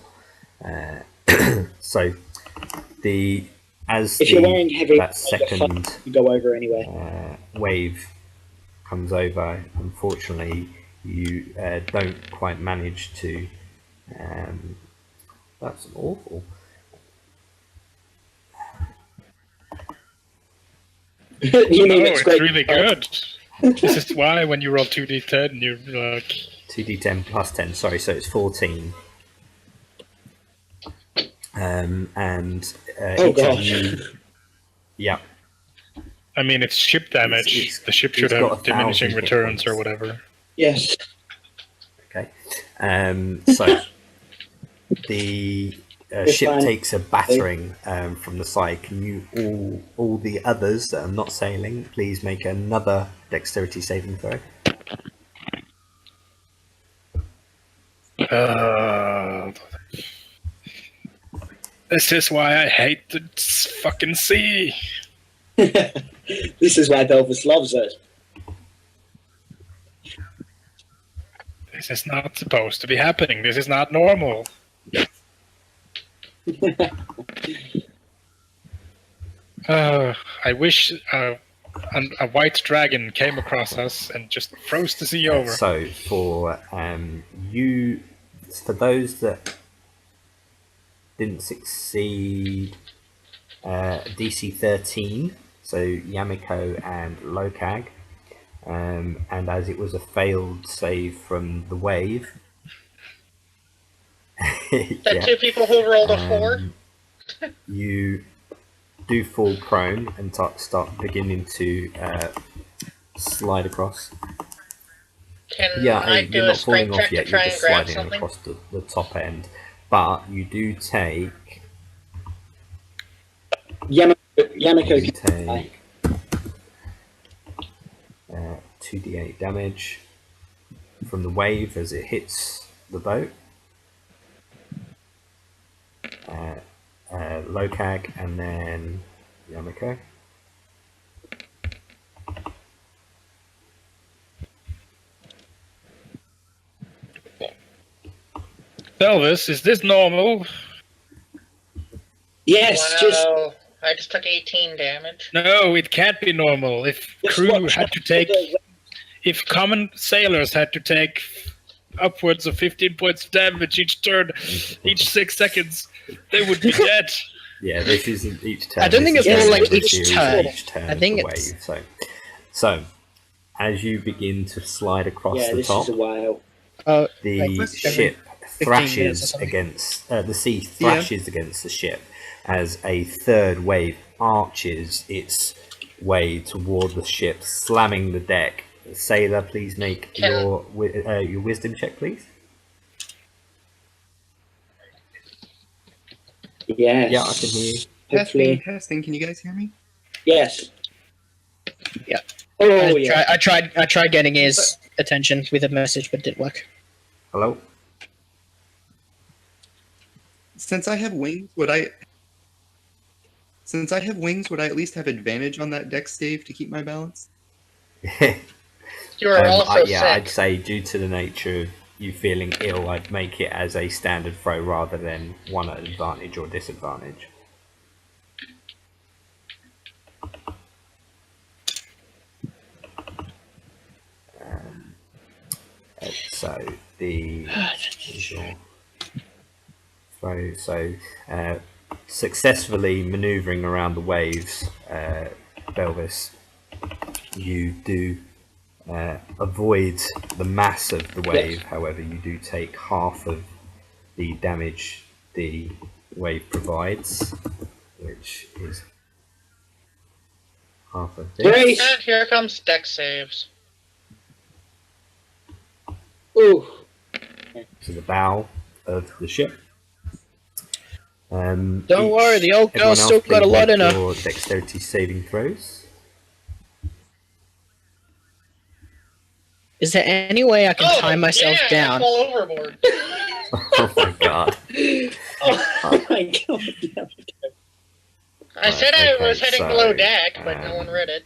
So If you're wearing heavy, that second you go over anyway. wave comes over, unfortunately, you don't quite manage to. That's awful. You mean Oh, it's it's great? really good. This is why when you roll 2d10, you're like, 2d10 plus 10. Sorry, so it's 14. And Oh, each of gosh. you. Yeah. I mean, it's ship damage. It's- The ship should it's got have 1,000 diminishing hit returns or points. whatever. Yes. Okay. So the It's ship fine. takes a battering from the side. Can you all the others that are not sailing, please make another dexterity saving throw? This is why I hate the fucking sea. This is why Belvis loves it. This is not supposed to be happening. This is not normal. I wish a white dragon came across us and just froze the sea over. So for for those that didn't succeed, DC 13, so Yamiko and Lokag, and as it was a failed save from the wave, The two people who rolled a 4. you do fall prone and start beginning to slide across. Can Yeah, I you're do a not falling strength off check to yet. try You're and just grab sliding something? across the top end, but you do take Yamiko you can die. take 2d8 damage from the wave as it hits the boat. Lokag and then Yamiko. Elvis, is this normal? Yes, just Wow. I just took 18 damage. No, it can't be normal. If just crew watch had out to for take, the- if common sailors had to take upwards of 15 points of damage each turn, each 6 seconds, they would be dead. Yeah, this isn't each turn. I don't think this it's is more like every each series turn. Each turn I think of the it's- wave. So as you begin to slide across Yeah, the this top, is a while. Oh, the like ship 15 minutes or thrashes something. against the sea thrashes against the ship as a third wave arches its way toward the ship, slamming the deck. Sailor, please make your wisdom check, please. Yes. Yeah, I can hear you. Hopefully, Testing. Can you guys hear me? yes. Yeah. Oh yeah. I tried getting his attention with a message, but it didn't work. Hello. Since I have wings, would I at least have advantage on that dex save to keep my balance? You are also yeah, sick. I'd say due to the nature of you feeling ill, I'd make it as a standard throw rather than one at advantage or disadvantage. So the throw. So successfully manoeuvring around the waves, Belvis, you do avoid the mass of the wave. However, you do take half of the damage the wave provides, which is half of this. Great. And here comes deck saves. Ooh. To the bow of the ship. Don't worry, the old everyone girl's else still got a please lot make in her. your dexterity saving throws. Is there any way I can tie myself yeah, down? I fall overboard. Oh my god. Oh my god. I Right, said I okay, was heading so, below deck, but no one read it.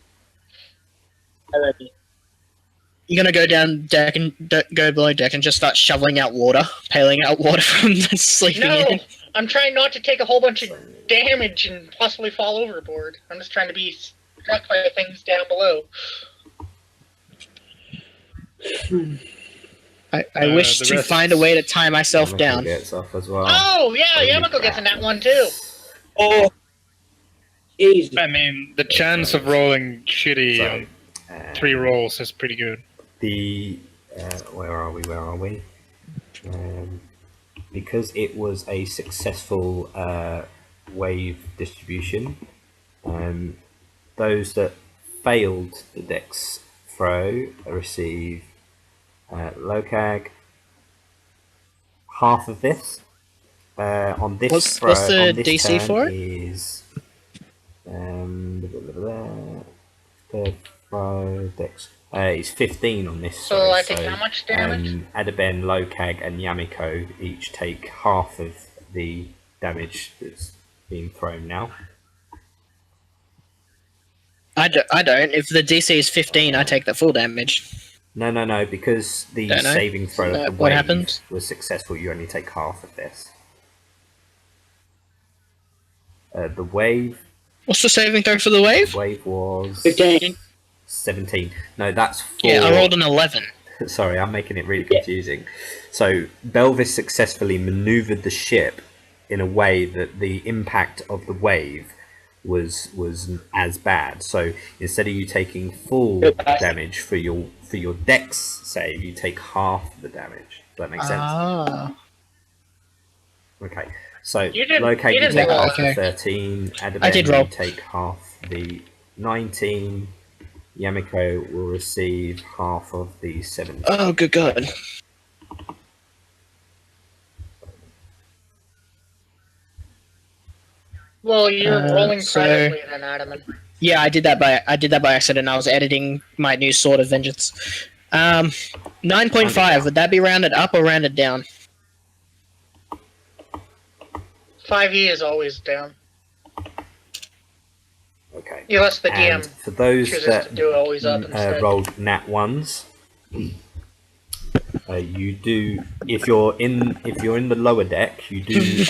You're gonna go down deck and go below deck and just start shoveling out water, paling out water from the sleeping No, in. I'm trying not to take a whole bunch of damage and possibly fall overboard. I'm just trying to be struck by things down below. I wish the to rest- find a way to tie myself Yamako down. gets off as well. Oh, yeah, Holy Yamako gets crap. in that one too. Oh. Easy. I mean, the chance of rolling shitty So, on 3 rolls is pretty good. the where are we? Because it was a successful wave distribution, those that failed the dex throw receive Lokag half of this, On this What's throw, the on this DC turn for it? is third throw dex. It's 15 on this. So I take how much damage? Adaben, Lokag, and Yamiko each take half of the damage that's being thrown now. I don't. If the DC is 15, I take the full damage. No, because the Don't know. saving throw of the What wave happens? was successful, you only take half of this. The wave What's the saving throw for the wave? was 15. 17. No, that's for... Yeah, I rolled an 11. Sorry, I'm making it really confusing. So, Belvis successfully maneuvered the ship in a way that the impact of the wave was as bad. So, instead of you taking full damage for your dex save, you take half the damage. Does that make sense? Ah. Okay. So, You didn't- Locate, you you didn't take roll. half Okay. the 13. Adaben, I did roll. you take half the 19. Yamiko will receive half of the 17. Oh, good God. Well, you're rolling so- privately then, Adam. Yeah, I did that by accident. I was editing my new Sword of Vengeance. 9.5. Would that be rounded up or rounded down? 5e is always down. Okay. Unless the And DM for those chooses that to do it always up instead. rolled nat ones, you do. If you're in the lower deck, you do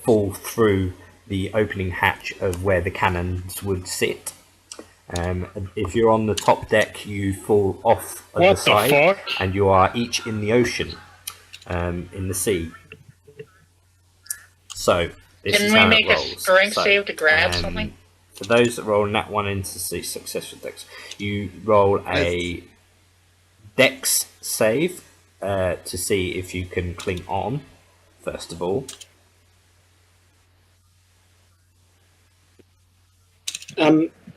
fall through the opening hatch of where the cannons would sit. If you're on the top deck, you fall off of What the the side, fuck? and you are each in the ocean, in the sea. So this Can is we how make it a rolls. strength So, save to grab something? For those that roll nat 1 into successful decks, you roll a dex save to see if you can cling on, first of all.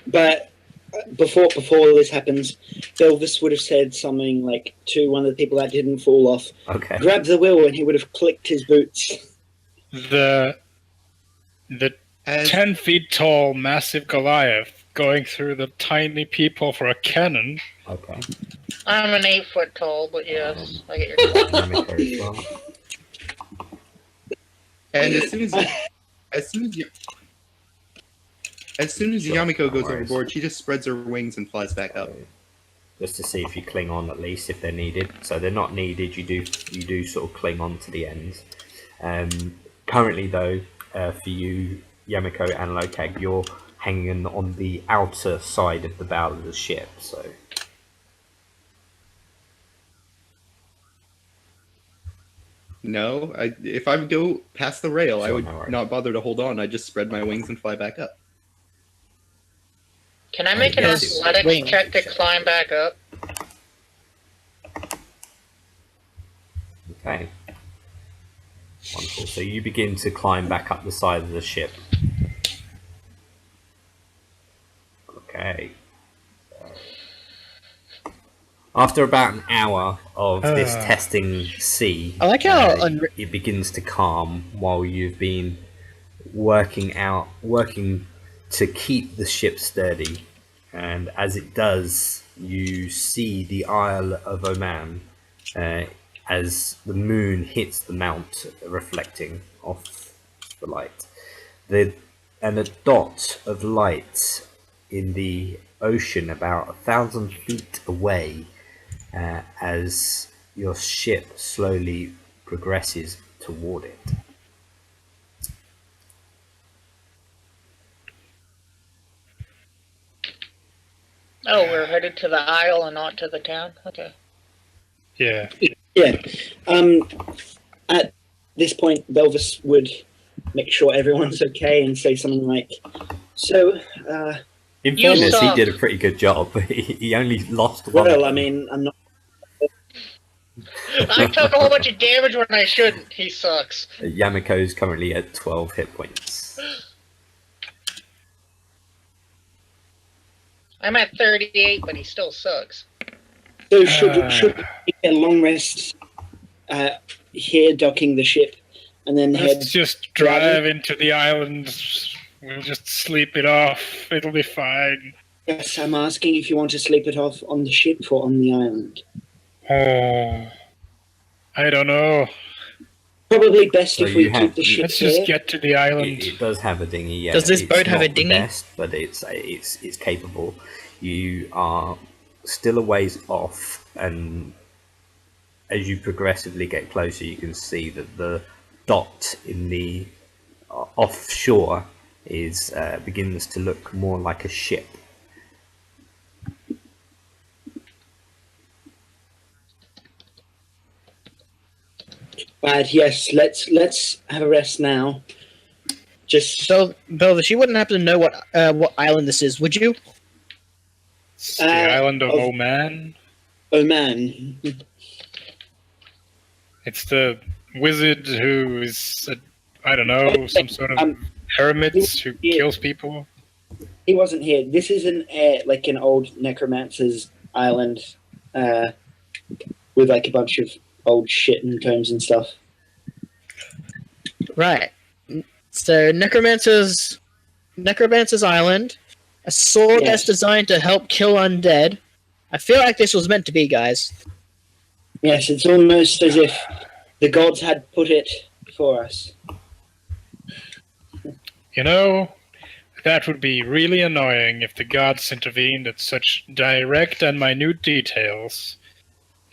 But before this happens, Belvis would have said something like to one of the people that didn't fall off, Okay. grab the wheel, and he would have clicked his boots. The As 10 feet tall, massive Goliath going through the tiny people for a cannon. Okay. I'm an 8 foot tall, but yes, I get your point. Yamiko as well. and as soon as Sure, Yamiko no goes worries. overboard, she just spreads her wings and flies back up. Just to see if you cling on at least if they're needed. So they're not needed. You do sort of cling on to the ends. Currently though, for you, Yamiko and Lokag, you're hanging on the outer side of the bow of the ship. So No, if I would go past the rail, I Sure, would no worries. not bother to hold on. I'd just spread my wings and fly back up. Can I make an Yes. athletics Wing. check to climb back up? okay. Wonderful. So you begin to climb back up the side of the ship. Okay. After about an hour of this testing sea, I like how it begins to calm while you've been working to keep the ship sturdy. And as it does, you see the Isle of Oman as the moon hits the mount, reflecting off the light. And a dot of light in the ocean about 1,000 feet away as your ship slowly progresses toward it. Oh, we're headed to the isle and not to the town? Okay. Yeah. Yeah. At this point, Belvis would make sure everyone's okay and say something like, "So, In You fairness, he suck. did a pretty good job. He only lost one. well, I mean, I'm not." I took a whole bunch of damage when I shouldn't. He sucks. Yamiko's currently at 12 hit points. I'm at 38, but he still sucks. So should we take a long rest here, docking the ship, and then head. Let's just drive into the island. We'll just sleep it off. It'll be fine. Yes, I'm asking if you want to sleep it off on the ship or on the island. Oh, I don't know. Probably best So if we you have- keep the ship Let's just here. get to the island. It does have a dinghy. Yeah. Does this It's boat have not a dinghy? The best, but it's capable. You are still a ways off, and as you progressively get closer, you can see that the dot in the offshore is begins to look more like a ship. But yes, let's have a rest now. Just Belvis, you wouldn't happen to know what island this is, would you? It's the island of of- Oman. oh man, It's the wizard who is, I don't know, some sort of hermit who yeah. kills people. he wasn't here. This is like an old necromancer's island, with like a bunch of old shit and tomes and stuff. Right. So Necromancer's Island, a sword Yes. that's designed to help kill undead. I feel like this was meant to be, guys. Yes, it's almost as if the gods had put it for us. You know, that would be really annoying if the gods intervened at such direct and minute details.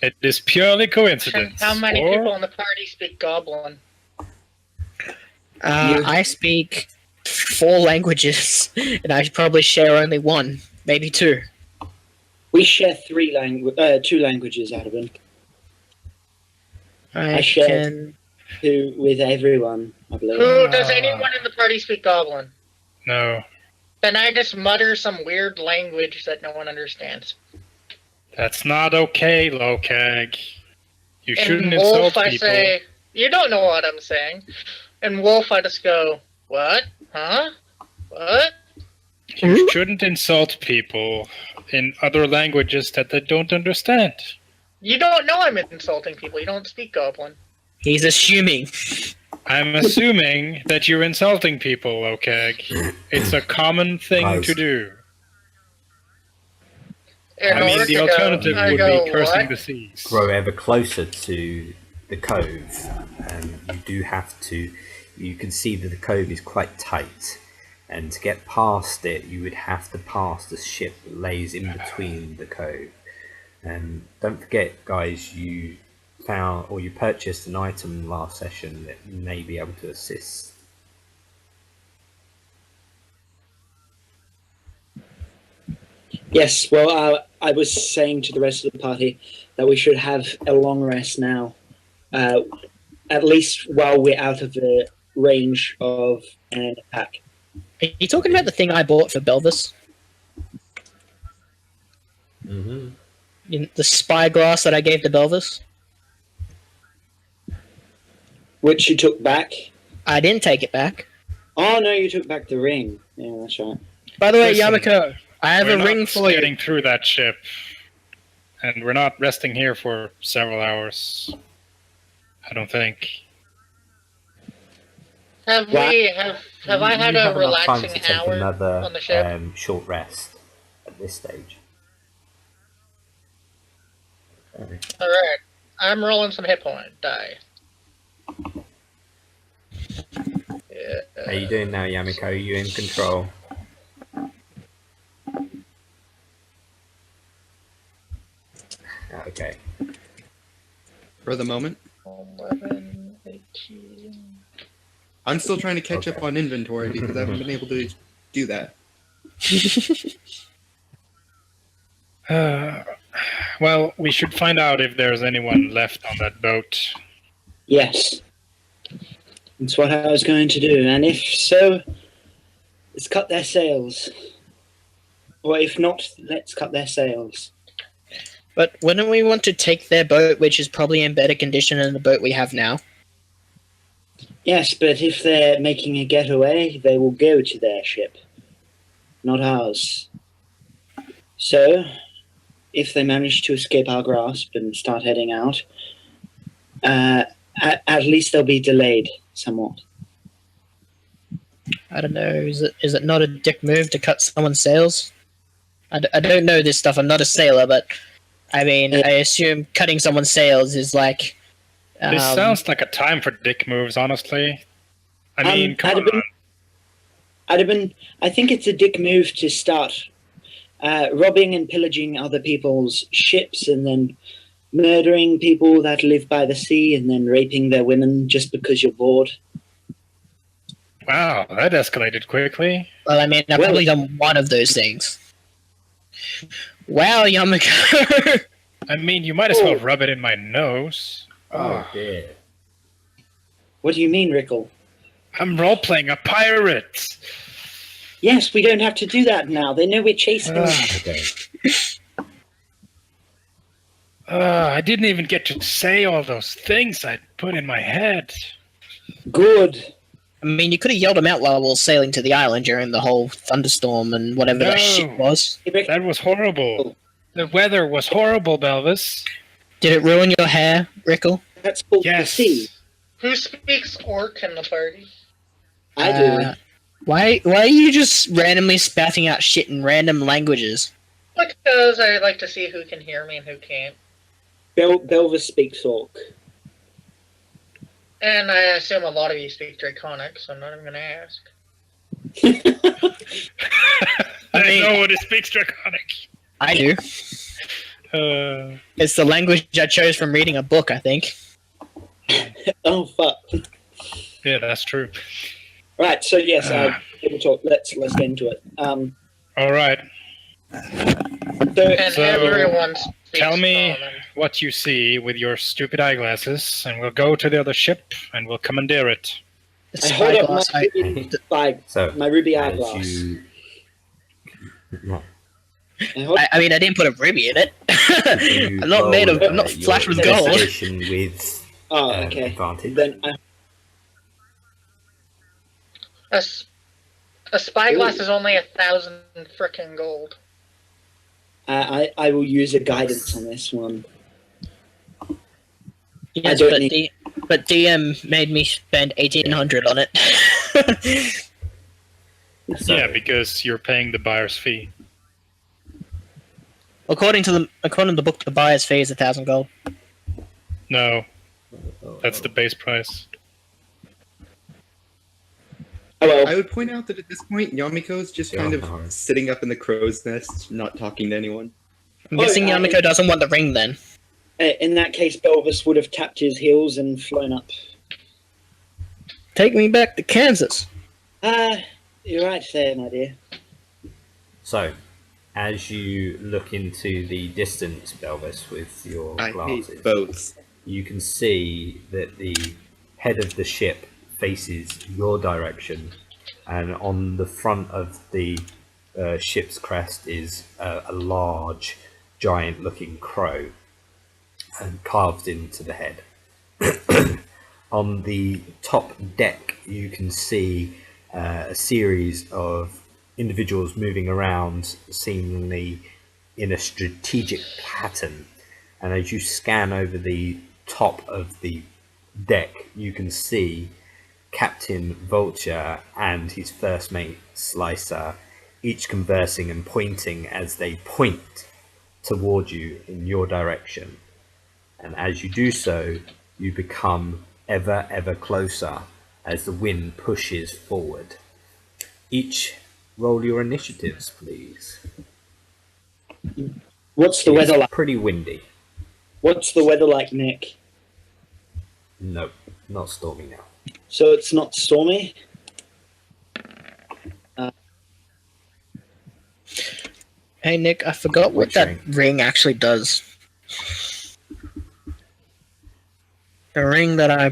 It is purely coincidence. How many or- people in the party speak Goblin? I speak 4 languages, and I probably share only 1, maybe 2. We share 2 languages out of them. I share- can... 2 with everyone, I believe. Who does anyone in the party speak Goblin? No, Then I just mutter some weird language that no one understands. that's not okay, Lokag. You shouldn't In Wolf, insult I people. say, you don't know what I'm saying. In Wolf, I just go, what? Huh? What? You shouldn't insult people in other languages that they don't understand. You don't know I'm insulting people. You don't speak Goblin. He's assuming. I'm assuming that you're insulting people, Lokag. It's a common thing Nice. to do. In I mean, order the to alternative go, I would go, be cursing what? the seas. Grow ever closer to the cove, and you do have to. You can see that the cove is quite tight, and to get past it, you would have to pass the ship that lays in between the cove. And don't forget, guys, you found or you purchased an item last session that may be able to assist. Yes, well, I was saying to the rest of the party that we should have a long rest now, at least while we're out of the range of an attack. Are you talking about the thing I bought for Belvis? Mm-hmm. The spyglass that I gave to Belvis? Which you took back. I didn't take it back. Oh, no, you took back the ring. Yeah, that's right. By the way, Listen, Yamako, I have We're a not ring for you. getting through that ship, and we're not resting here for several hours. I don't think. Have I had You a have enough time relaxing to take hour another on the ship? short rest at this stage. Okay. Alright. I'm rolling some hit point die. Yeah. How you doing now, Yamiko? Are you in control? Okay. For the moment, 11, 18. I'm still trying to catch up Okay. on inventory because I haven't been able to do that. Well, we should find out if there's anyone left on that boat. Yes. That's what I was going to do. And if so, let's cut their sails. Or if not, let's cut their sails. But wouldn't we want to take their boat, which is probably in better condition than the boat we have now? Yes, but if they're making a getaway, they will go to their ship, not ours. So, if they manage to escape our grasp and start heading out, at least they'll be delayed somewhat. I don't know. Is it not a dick move to cut someone's sails? I don't know this stuff. I'm not a sailor, but I mean, I assume cutting someone's sails is like. This sounds like a time for dick moves, honestly. I mean, come on. I think it's a dick move to start robbing and pillaging other people's ships and then murdering people that live by the sea and then raping their women just because you're bored. Wow, that escalated quickly. Well, I mean, I've probably done one of those things. Wow, Yamako! I mean, you might as well rub it in my nose. Oh dear. What do you mean, Rickle? I'm role-playing a pirate! Yes, we don't have to do that now. They know we're chasing them. Okay. I didn't even get to say all those things I'd put in my head. Good. I mean, you could have yelled them out while we were sailing to the island during the whole thunderstorm and whatever that shit was. That was horrible. The weather was horrible, Belvis. Did it ruin your hair, Rickle? That's called the Yes. sea. Who speaks orc in the party? I do. Why are you just randomly spouting out shit in random languages? Because I like to see who can hear me and who can't. Belvis speaks Orc. And I assume a lot of you speak Draconic, so I'm not even going to ask. I mean- know what it speaks Draconic. I do. It's the language I chose from reading a book, I think. Oh fuck! Yeah, that's true. Right. So yes, table talk. Let's get into it. All right. And So, everyone speaks tell me common. what you see with your stupid eyeglasses, and we'll go to the other ship, and we'll commandeer it. The I hold up spyglass, my ruby, So my ruby as eyeglass. you I mean, I didn't put a ruby in it. I'm not made of. I'm not flashed with gold. with Oh, okay. advantage. Then A spyglass is only 1,000 frickin' gold. I will use a guidance on this one. Yes, don't but, need- but DM made me spend 1,800 on it. So, Yeah, because you're paying the buyer's fee. according to the book, the buyer's fee is 1,000 gold. No, that's the base price. Oh well. I would point out that at this point, Yamiko's just kind of sitting up in the crow's nest, not talking to anyone. I'm guessing Yamako doesn't want the ring then. In that case, Belvis would have tapped his heels and flown up. Take me back to Kansas. You're right there, my dear. So, as you look into the distance, Belvis, with your I glasses, hate boats. you can see that the head of the ship faces your direction, and on the front of the ship's crest is a large, giant-looking crow, and carved into the head. On the top deck, you can see a series of individuals moving around, seemingly in a strategic pattern. And as you scan over the top of the deck, you can see Captain Vulture and his first mate Slicer, each conversing and pointing as they point toward you in your direction. And as you do so, you become ever closer as the wind pushes forward. Each roll your initiatives, please. What's the weather It's like? pretty windy. What's the weather like, Nick? No, not stormy now. So it's not stormy. Hey Nick, I forgot what Which that ring? ring actually does. The ring that I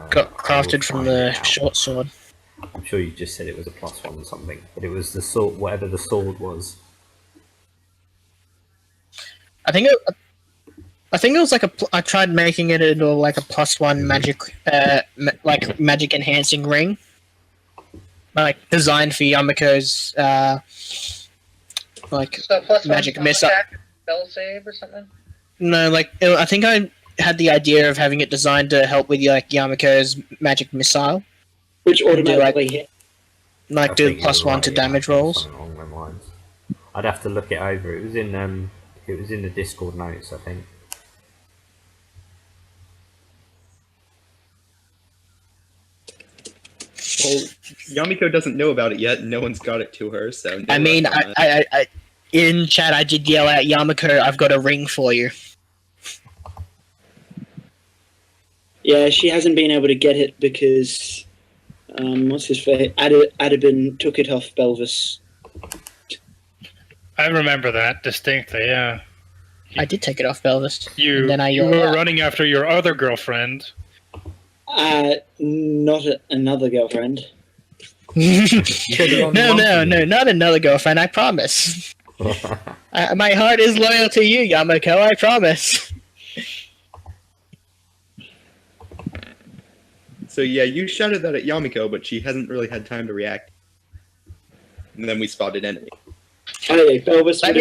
got crafted from the short sword. I'm sure you just said it was a +1 or something, but it was the sword, whatever the sword was. I think it was like I tried making it into like a +1 magic, like magic enhancing ring, like designed for Yamiko's, like So plus Magic one missile. attack, spell save or something? no, like I think had the idea of having it designed to help with like Yamako's magic missile, Which do, like, automatically hit. I like do think plus you're one right, to yeah, damage something rolls. along them lines. I'd have to look it over. It was in the Discord notes, I think. Well, Yamiko doesn't know about it yet. No one's got it to her, so. No I mean, rush on that. I in chat I did yell out, Yamako, I've got a ring for you. Yeah, she hasn't been able to get it because what's his face? Adabin took it off Belvis. I remember that distinctly. Yeah, I did take it off Belvis. you And then I you yelled were out. running after your other girlfriend. Another girlfriend. No, not another girlfriend, I promise. My heart is loyal to you, Yamako, I promise. So yeah, you shouted that at Yamiko, but she hasn't really had time to react. And then we spotted enemy. Oh, yeah, Belvis. Let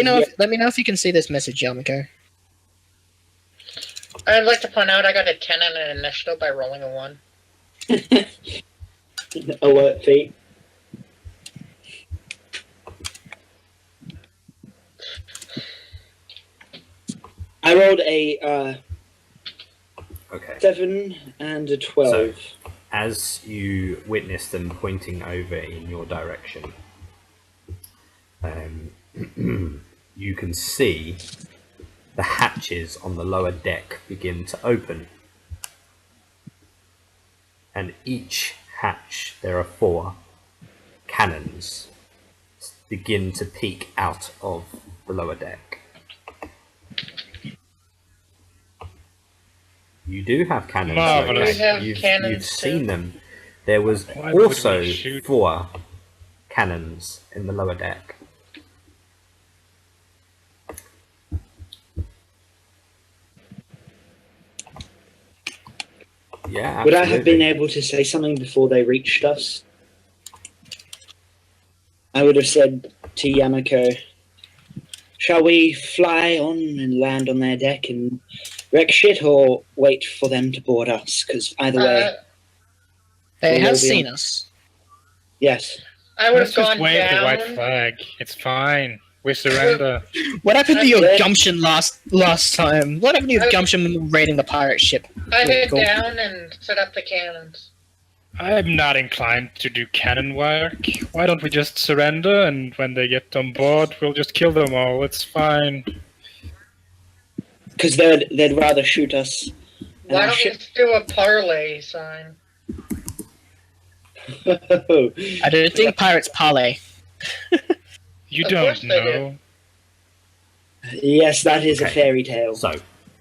me know if you can see this message, Yamako. I'd like to point out I got a 10 on an initiative by rolling a 1. Alert feat. I rolled a Okay. 7 and a 12. As you witness them pointing over in your direction, you can see the hatches on the lower deck begin to open. And each hatch, there are 4 cannons, begin to peek out of the lower deck. You do have cannons. Marvelous. We have You've cannons seen too. them. There was Why would also we shoot? 4 cannons in the lower deck. Yeah, Would I have been absolutely. able to say something before they reached us? I would have said to Yamako, shall we fly on and land on their deck and wreck shit, or wait for them to board us? Because either way, They Will have they be seen on- us. yes. I would Let's have just gone wave the white down. flag. It's fine. We surrender. What happened to your Yeah. gumption last time? What happened to your gumption when we were raiding the pirate ship? I head Cool. down and set up the cannons. I'm not inclined to do cannon work. Why don't we just surrender, and when they get on board, we'll just kill them all. It's fine. Because they'd rather shoot us. Why our don't we ship. just do a parlay sign? I don't think pirates parlay. You Of don't course they know. Yes, that is a Okay. fairy tale. So,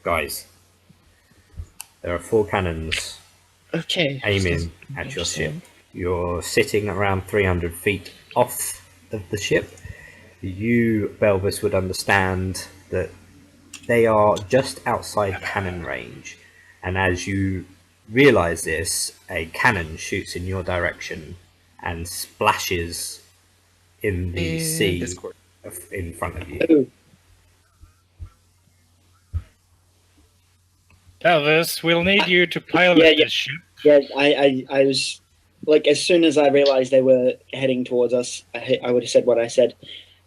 guys, there are 4 cannons Okay. aiming at your ship. You're sitting around 300 feet off of the ship. You, Belvis, would understand that they are just outside cannon range. And as you realize this, a cannon shoots in your direction and splashes in the sea Discord. in front of you. Oh, Elvis, we'll need you to pilot Yeah. this ship. yeah, I was like, as soon as I realized they were heading towards us, I would have said what I said,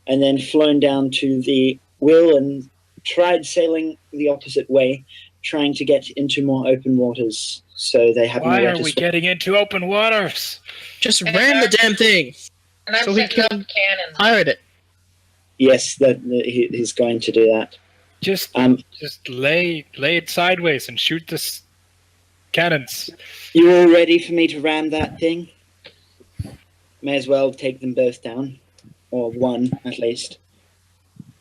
and then flown down to the wheel and tried sailing the opposite way, trying to get into more open waters, so they have Why nowhere are to we swim. getting into open waters? Just ram the damn thing. And I'm So we setting up can- cannons. Pirate it. Yes, he's going to do that. Just lay it sideways and shoot this cannons. You all ready for me to ram that thing? May as well take them both down, or one at least.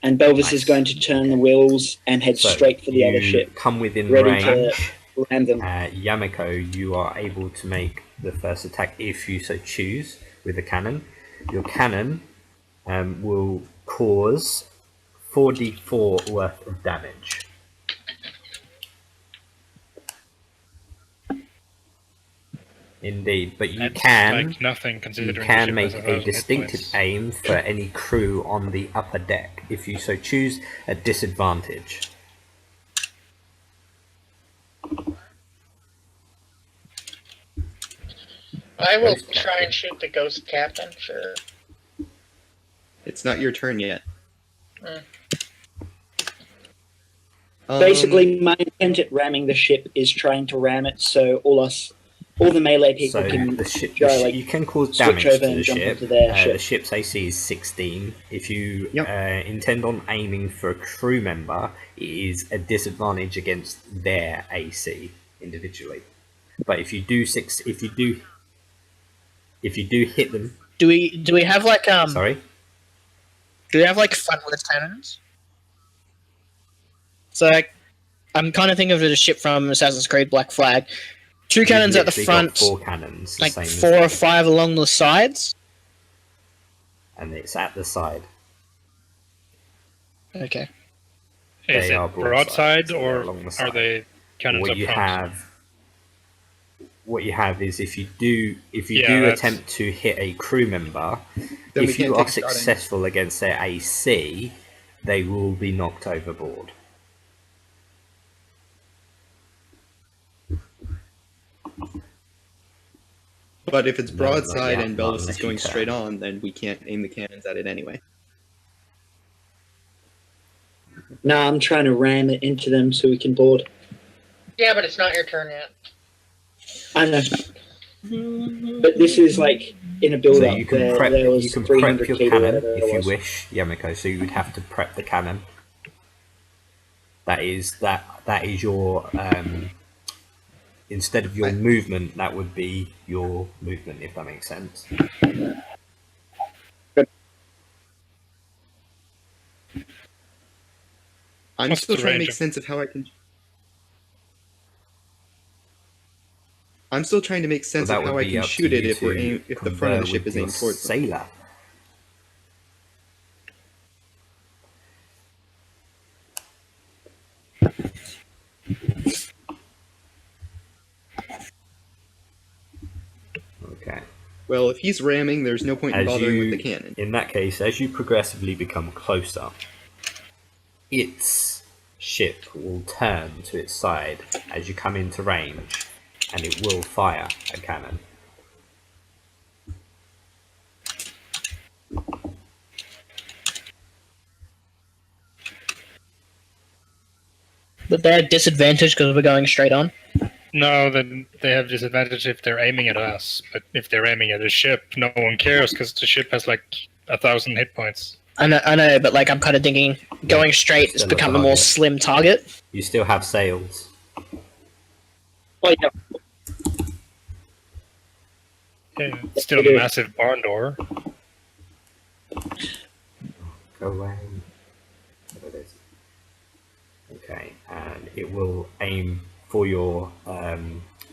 And Belvis Nice. is going to turn the wheels and head So straight for the other you ship. come within ready to- range. Ram them. Yamako, you are able to make the first attack if you so choose with a cannon. Your cannon will cause 4d4 worth of damage. Indeed, but you That's can like nothing you considering the can ship make has a 1,000 hit distinctive points. aim for any crew on the upper deck if you so choose at disadvantage. I will Ghost try and shoot the ghost captain, sure. It's not your turn yet. Hmm. Basically, my intent at ramming the ship is trying to ram it so all the melee people So can the ship, go, like, you can cause switch damage over to and the jump ship. onto their The ship. ship's AC is 16. If you Yep. intend on aiming for a crew member, it is a disadvantage against their AC individually. But if you do hit them, Do we have like sorry, do we have like frontless cannons? So like, I'm kind of thinking of it as a ship from Assassin's Creed Black Flag. Two you've cannons at the literally front, got 4 cannons, the like same as 4 or them, 5 along the sides. and it's at the side. Okay. Is They it are broadside so they're or along the are side. they cannons what up you front? have is if you do Yeah, that's- attempt to hit a crew member, Then we if you can't are take a shot successful against their AC, they will be knocked overboard. But if it's No, broadside not and yet, not Belvis is unless you going turn. straight on, then we can't aim the cannons at it anyway. No, I'm trying to ram it into them so we can board. Yeah, but it's not your turn yet. I know. But this is like in a build So up. you can There, prep, there was you can 300 prep your feet or cannon whatever it if you was. wish, Yamiko. So you would have to prep the cannon. That is your instead of your movement, that would be your movement, if that makes sense. I'm What's still the trying to range make of- sense of how I can. I'm still trying to make So sense that of how would I be can up to shoot it you if we're to if the front of the confer ship with is your aimed towards them. sailor. Okay. Well, if he's ramming, there's no point in As bothering you, with the cannon. in that case, as you progressively become closer, its ship will turn to its side as you come into range, and it will fire a cannon. But they're at disadvantage because we're going straight on. No, then they have disadvantage if they're aiming at us. But if they're aiming at a ship, no one cares because the ship has like 1,000 hit points. I know, but like I'm kind of thinking going straight has Still a become a more target. slim target. You still have sails. Oh, yeah. Yeah, it's still a Okay. massive barn door. Go away. There it is. Okay, and it will aim for your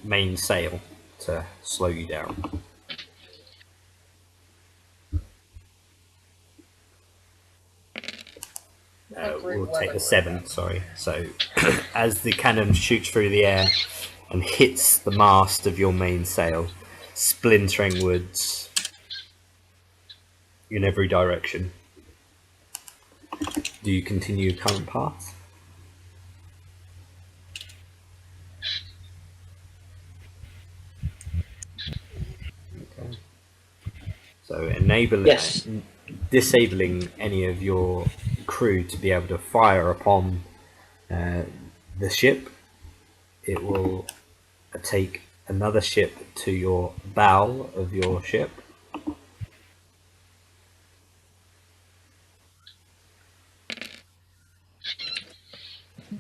main sail to slow you down. We'll take the 7, sorry. So, as the cannon shoots through the air and hits the mast of your main sail, splintering woods in every direction. Do you continue your current path? Okay. So Yes. disabling any of your crew to be able to fire upon the ship. It will take another ship to your bow of your ship.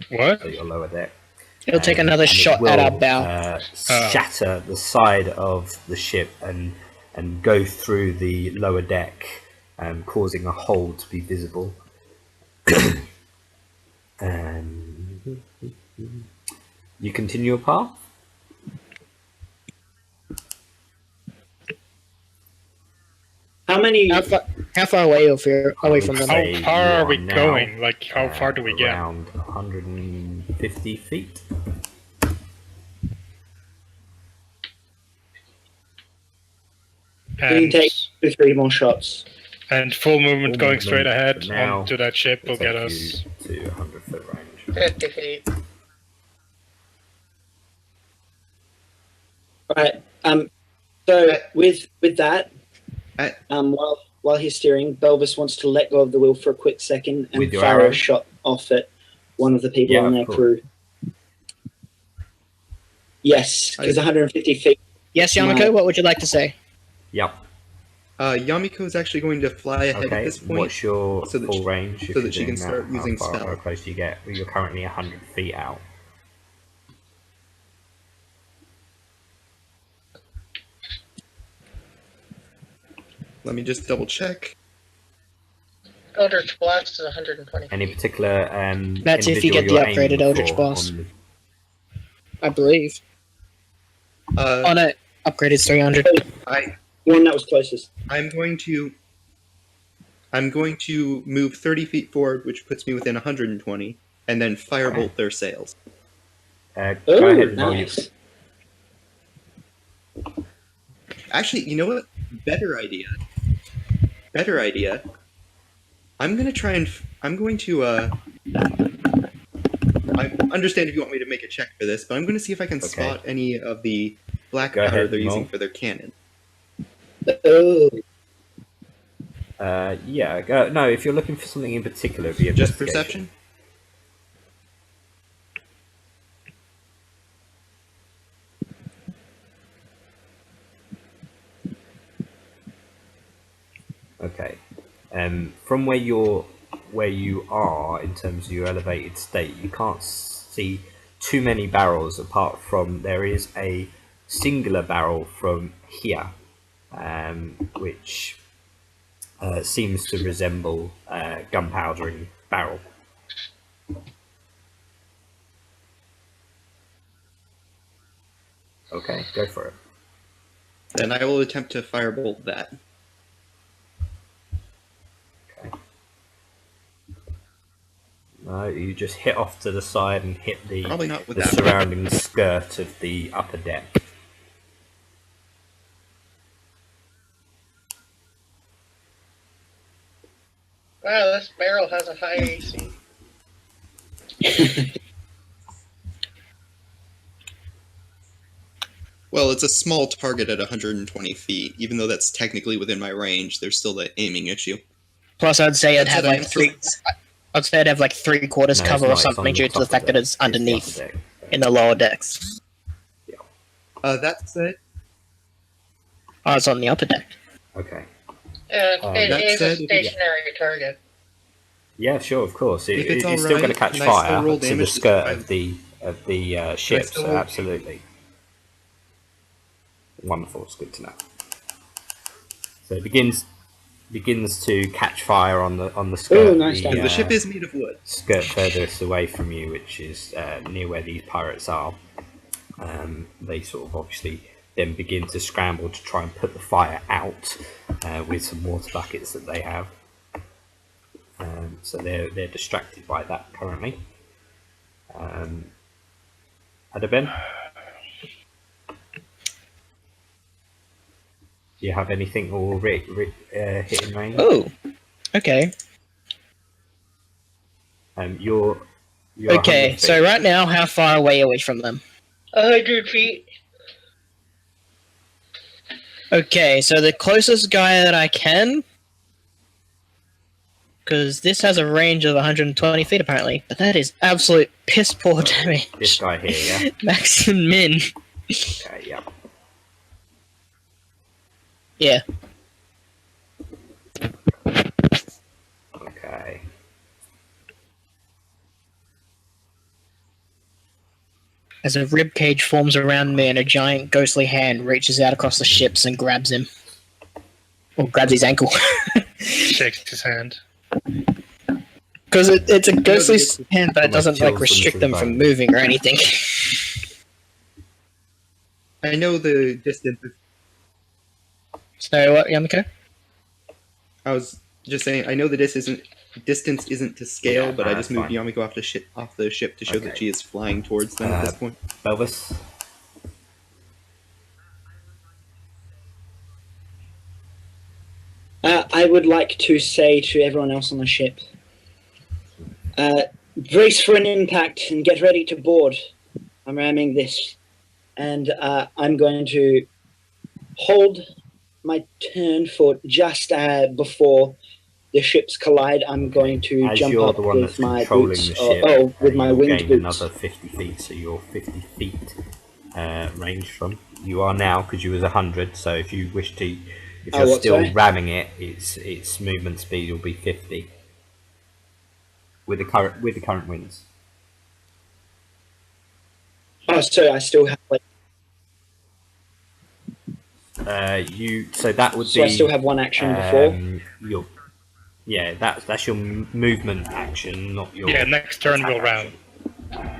What? So your lower deck. It'll take another And it shot will, at our bow. shatter the side of the ship and go through the lower deck, causing a hole to be visible. You continue your path. How far away are we from them? Say How far you are we now, going? Like, how far do we get? Around 150 feet. We can And, take 2-3 more shots. and full movement Full going movement, straight ahead but now onto that ship will It'll get take us. you to 100-foot range. 50 feet. Right. So with that, Uh, while he's steering, Belvis wants to let go of the wheel for a quick second and With your fire arrow? a shot off at one of the people Yeah, on of their course. crew. Yes, because 150 feet. Yes, Yamako, My- what would you like to say? Yep. Yamiko is actually going to fly ahead Okay. at this point. What's your so that full she- range? if so that you're she can doing start that? using how far, spell. How close do you get? Well, you're currently 100 feet out. Let me just double check. Eldritch Blast is 120. Any particular That's if you individual get the you're upgraded aiming Eldritch for Blast. on the- I believe. Uh, Oh no, upgraded 300. One that was closest. I'm going to move 30 feet forward, which puts me within 120, and then firebolt their sails. Go Oh, ahead and roll your nice. Actually, you know what? Better idea. I'm going to try and I understand if you want me to make a check for this, but I'm going to see if I can Okay. spot any of the black Go powder ahead, they're using roll. for their cannon. Oh, yeah. No, if you're looking for something in particular, it'd be Just investigation. perception? Okay. From where you are in terms of your elevated state, you can't see too many barrels apart from there is a singular barrel from here, which seems to resemble a gunpowdering barrel. Okay, go for it. Then I will attempt to firebolt that. No, you just hit off to the side and hit the Probably not with the that. surrounding skirt of the upper deck. Wow, this barrel has a high AC. Well, it's a small target at 120 feet. Even though that's technically within my range, there's still the aiming issue. Plus, I'd say it'd That's have what I like am three. I'd say it'd have like 3/4 No, cover it's not, or it's on something due to top the of fact that it's the upper underneath deck. in the lower decks. That said, Oh, it's on the upper deck. Okay. It that is a said, if it's- stationary target. Yeah, sure, of course. If it's It's still going to alright, catch can I still fire roll to the damage skirt despite- of the ship. still So roll- absolutely. Wonderful. It's good to know. So it begins to catch fire on the skirt. Oh, nice, the, Dan. the ship is made of wood. skirt furthest away from you, which is near where these pirates are. They sort of obviously then begin to scramble to try and put the fire out with some water buckets that they have. So they're distracted by that currently. Adeben? Do you have anything all hitting range? Oh, okay. You're Okay, 100 so feet. right now, how far away are we from them? 100 feet. Okay, so the closest guy that I can. Because this has a range of 120 feet apparently, but that is absolute piss poor damage. This guy here, yeah? Max and min. Okay, yeah. Yeah. Okay. As a rib cage forms around me and a giant ghostly hand reaches out across the ships and grabs him. Or grabs his ankle. Shakes his hand. Because it's a ghostly it's- hand, but it almost doesn't like chills them restrict to them the from bone. moving or anything. I know the distance. So what, Yamiko? I was just saying, I know the distance isn't to scale, Yeah, but no, I just that's moved fine. Yamiko off the ship to show Okay. that she is flying towards them at this point. Belvis? I would like to say to everyone else on the ship, brace for an impact and get ready to board. I'm ramming this, and I'm going to hold my turn for just before the ships collide. I'm going to As jump you're up the one with that's my controlling boots. the ship, With my you'll winged gain boots. another 50 feet, so you're 50 feet range from. You are now, because you was 100, so if you wish to, if you're still sorry? ramming it, its movement speed will be 50 with the current winds. Oh, so I still have like. So that would So be. I still have one action before. That's your movement action, not your. Yeah, next turn attack we'll round. action.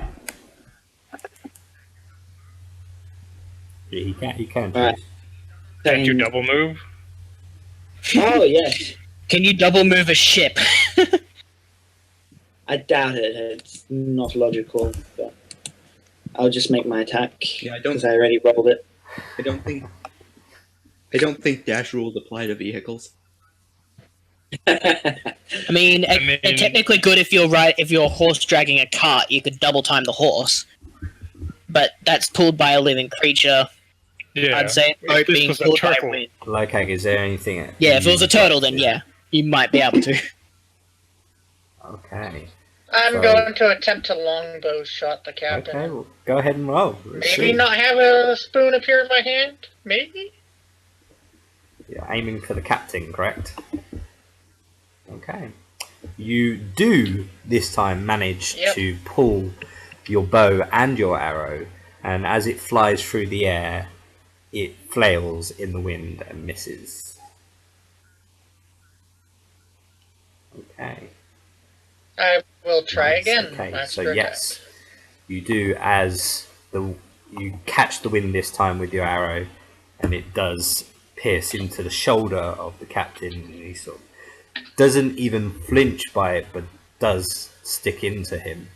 Yeah, he can choose. Right. Can't you Saying- double move? Oh yes, Can you double move a ship? I doubt it. It's not logical, but I'll just make my attack Yeah, I don't. because I already rolled it. I don't think dash rules apply to vehicles. I mean, it's technically good if you're horse dragging a cart, you could double time the horse. But that's pulled by a living creature. Yeah. I'd say If boat this being was a pulled by turtle. wind. Locag, is there anything? Yeah, if it was a turtle, then yeah, you might be able to. Okay. I'm So- going to attempt to longbow shot the captain. Okay, well, go ahead and roll. Let's Maybe see. not have a spoon appear in my hand. Maybe. You're aiming for the captain, correct? Okay. You do this time manage Yep. to pull your bow and your arrow, and as it flies through the air, it flails in the wind and misses. Okay. I will try Nice. again. Okay, That's so correct. yes, you do as you catch the wind this time with your arrow, and it does pierce into the shoulder of the captain, and he sort of doesn't even flinch by it, but does stick into him.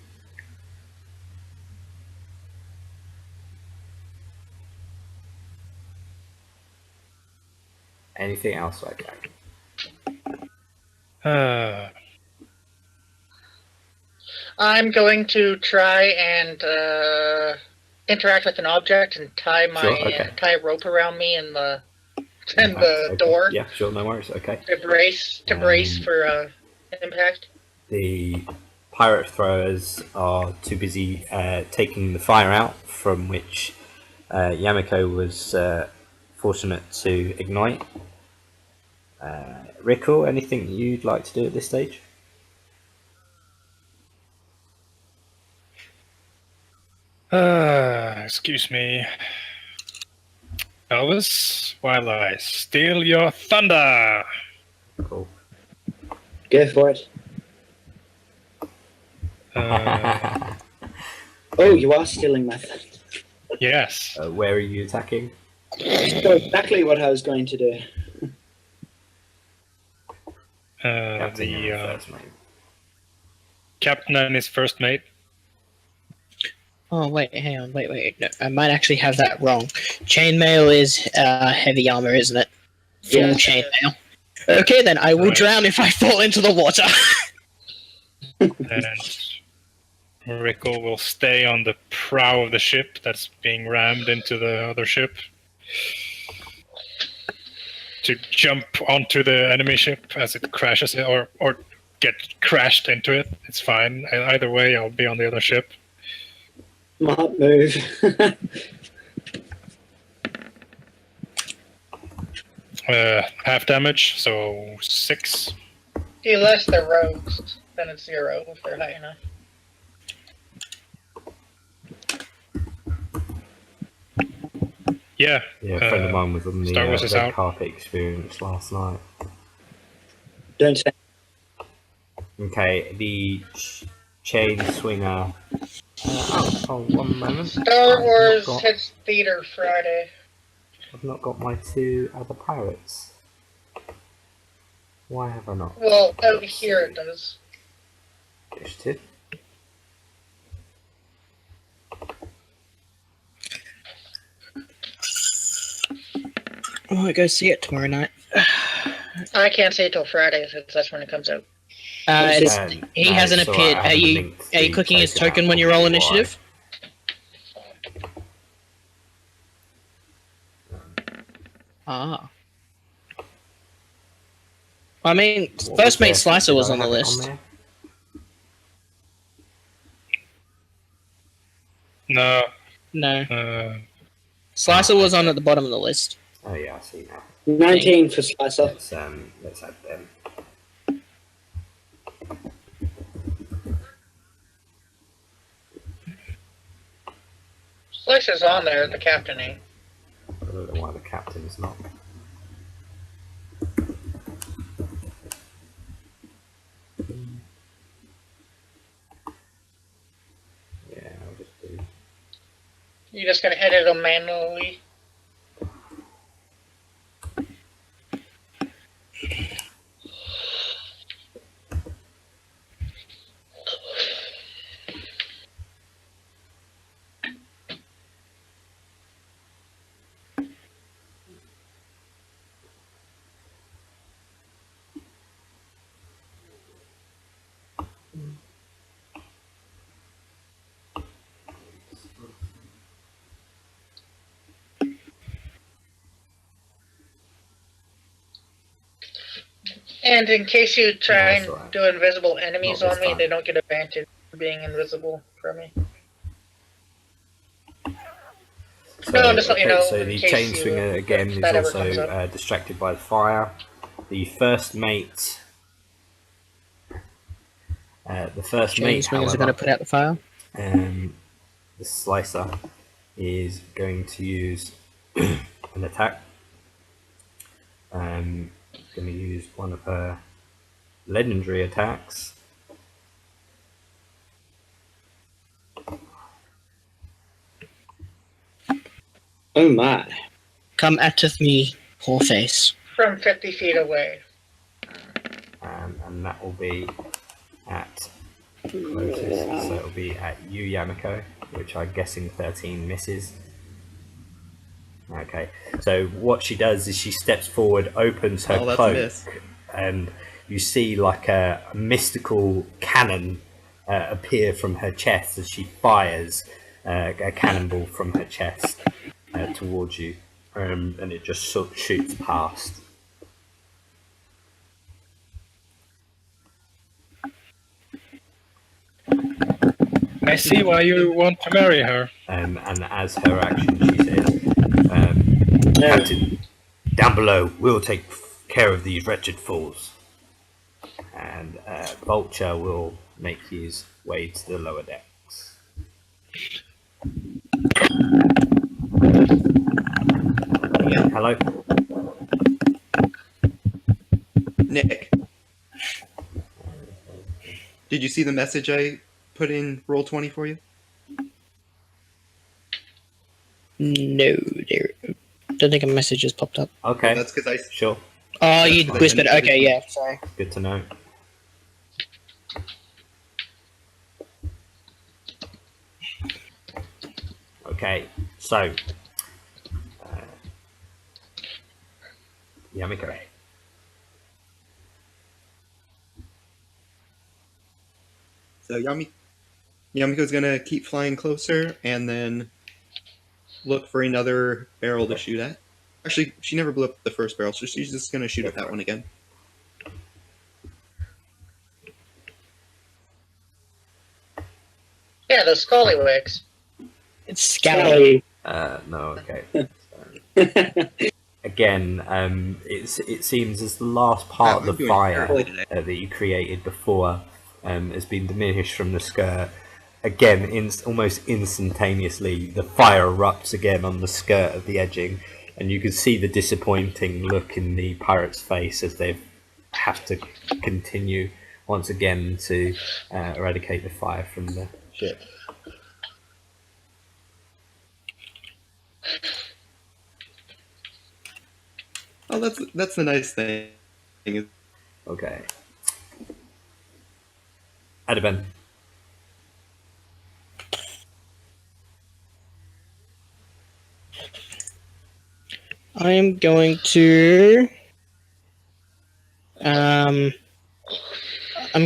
Anything else like that? I'm going to try and interact with an object and tie my Sure, okay. tie a rope around me in the Okay, door Yeah, sure, no worries. Okay. to brace for impact. The pirate throwers are too busy taking the fire out, from which Yamiko was fortunate to ignite. Rickle, anything you'd like to do at this stage? Excuse me. Elvis, while I steal your thunder. Cool. Go for it. Oh, you are stealing my thunder. Yes. Where are you attacking? So exactly what I was going to do. Captain and The first mate. captain and his first mate. Oh wait, hang on, wait. No, I might actually have that wrong. Chainmail is heavy armor, isn't it? Full Yeah. chainmail. Okay, then I will Right. drown if I fall into the water. And Rickle will stay on the prow of the ship that's being rammed into the other ship. To jump onto the enemy ship as it crashes, or get crashed into it. It's fine. Either way, I'll be on the other ship. Smart move. Half damage, so 6. Unless they're rogues, then it's 0 if they're high enough. Yeah. Yeah, a friend of mine was on the Star Wars is red out. carpet experience last night. Don't say. Okay, the chain swinger. One moment. Star Wars hits theater Friday. I've not got my 2 other pirates. Why have I not? Well, out here it does. Initiative. I might go see it tomorrow night. I can't say it till Friday since that's when it comes out. He hasn't so appeared. I Are haven't you linked are you the clicking his token token out when you roll why. Ah. I mean, What first mate there? Slicer Did was I on the have it list. there? No. No. Slicer was on at the bottom of the list. Oh yeah, I see now. 19 for Slicer. Let's add them. Slicer's on there, the captain ain't. I don't know why the captain's not. Yeah, I'll just do. You're just gonna edit them manually. And in case you try That's and right. do invisible enemies Not on this me, time. they don't get advantage for being invisible for me. No, I'm just letting you know So in the case chain you- swinger again if is that ever also comes up. distracted by the fire. The first mate. The first Chain mate, swingers are however, going to put out the fire. the slicer is going to use an attack. Going to use one of her legendary attacks. Oh my. Come ateth me, poor face. From 50 feet away. And that will be at closest, so it'll be at you, Yamiko, which I'm guessing 13 misses. Okay, so what she does is she steps forward, opens her Oh, that's a cloak, miss. and you see like a mystical cannon appear from her chest as she fires a cannonball from her chest towards you, and it just sort of shoots past. I see why you want to marry her. And as her action, she says, Captain, down below, we'll take care of these wretched fools. And Vulture will make his way to the lower decks. Hello? Nick, did you see the message I put in Roll20 for you? No, there. Don't think a message has popped up. Okay, That's because I. sure. Oh, you That's whispered. fine. Okay, yeah, sorry. Good to know. Okay, so Yamiko. So Yamiko's gonna keep flying closer and then look for another barrel to shoot at. Actually, she never blew up the first barrel, so she's just gonna shoot at that one again. Yeah, those scallywags. It's scally. No, okay. Again, it seems as the last part I'm of the doing fire terribly today. that you created before has been diminished from the skirt. Again, almost instantaneously, the fire erupts again on the skirt of the edging, and you can see the disappointing look in the pirate's face as they have to continue once again to eradicate the fire from the ship. Oh, that's the nice thing. Okay. Adaben. I am going to. I'm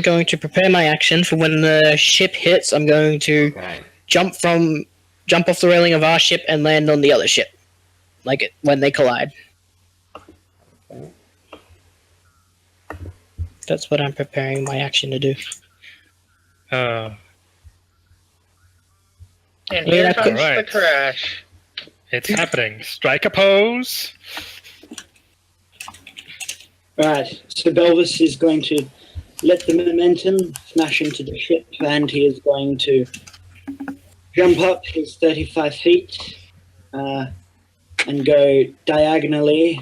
going to prepare my action for when the ship hits. I'm going to Okay. jump off the railing of our ship and land on the other ship, like it when they collide. That's what I'm preparing my action to do. Uh, And Wait, here I comes put- the Alright. crash. it's happening. Strike a pose. Right, so Belvis is going to let the momentum smash into the ship, and he is going to jump up his 35 feet and go diagonally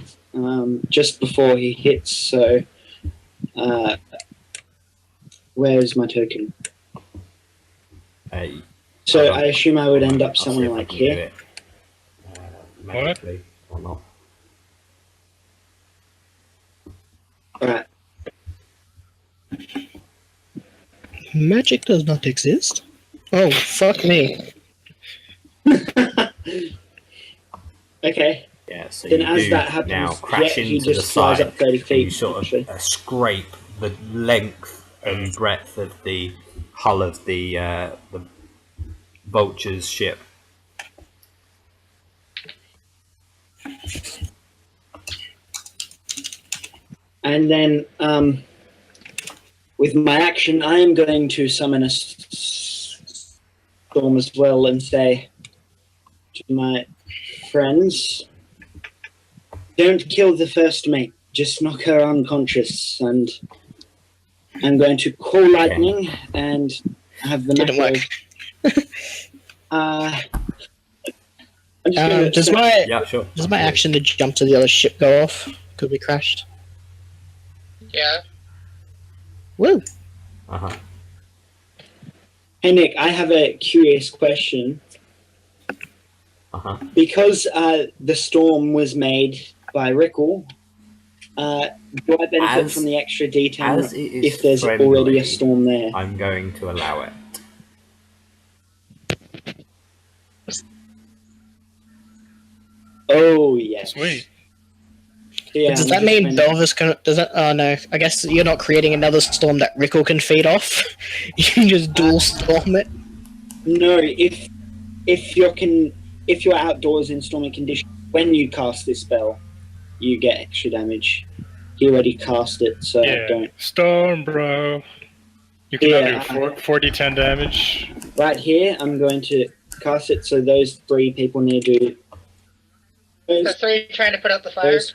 just before he hits. So, where's my token? So Hold on. I assume I would end up I'll see somewhere if I like can do here. it, magically or not. Right. Magic does not exist. Oh, fuck me. Okay. Yeah, so Then you as do that happens, now crash he into the just flies side up 30 and feet. you sort actually. of scrape the length and breadth of the hull of the Vulture's ship. And then, with my action, I am going to summon a storm as well and say to my friends, don't kill the first mate, just knock her unconscious. And I'm going to call lightning and have the Didn't macro. I'm just gonna Does say- my Yeah, sure. does my action to jump to the other ship go off? Could we crashed? Yeah. Woo! Uh-huh. Hey Nick, I have a curious question. Uh-huh. Because the storm was made by Rickle, do I benefit As- from the extra detail As it is if there's friendly, already a storm there? I'm going to allow it. Oh yes. Sweet. Yeah, Does I'm that just mean meant- Belvis can? Does that? Oh no. I guess you're not creating another storm that Rickle can feed off. You can just dual storm it. No, if you're outdoors in stormy conditions, when you cast this spell, you get extra damage. He already cast it, so I Yeah. don't. Storm, bro. You can Yeah. now do 40-10 damage. Right here, I'm going to cast it, so those three people need to do. The three trying to put out the fire. Those-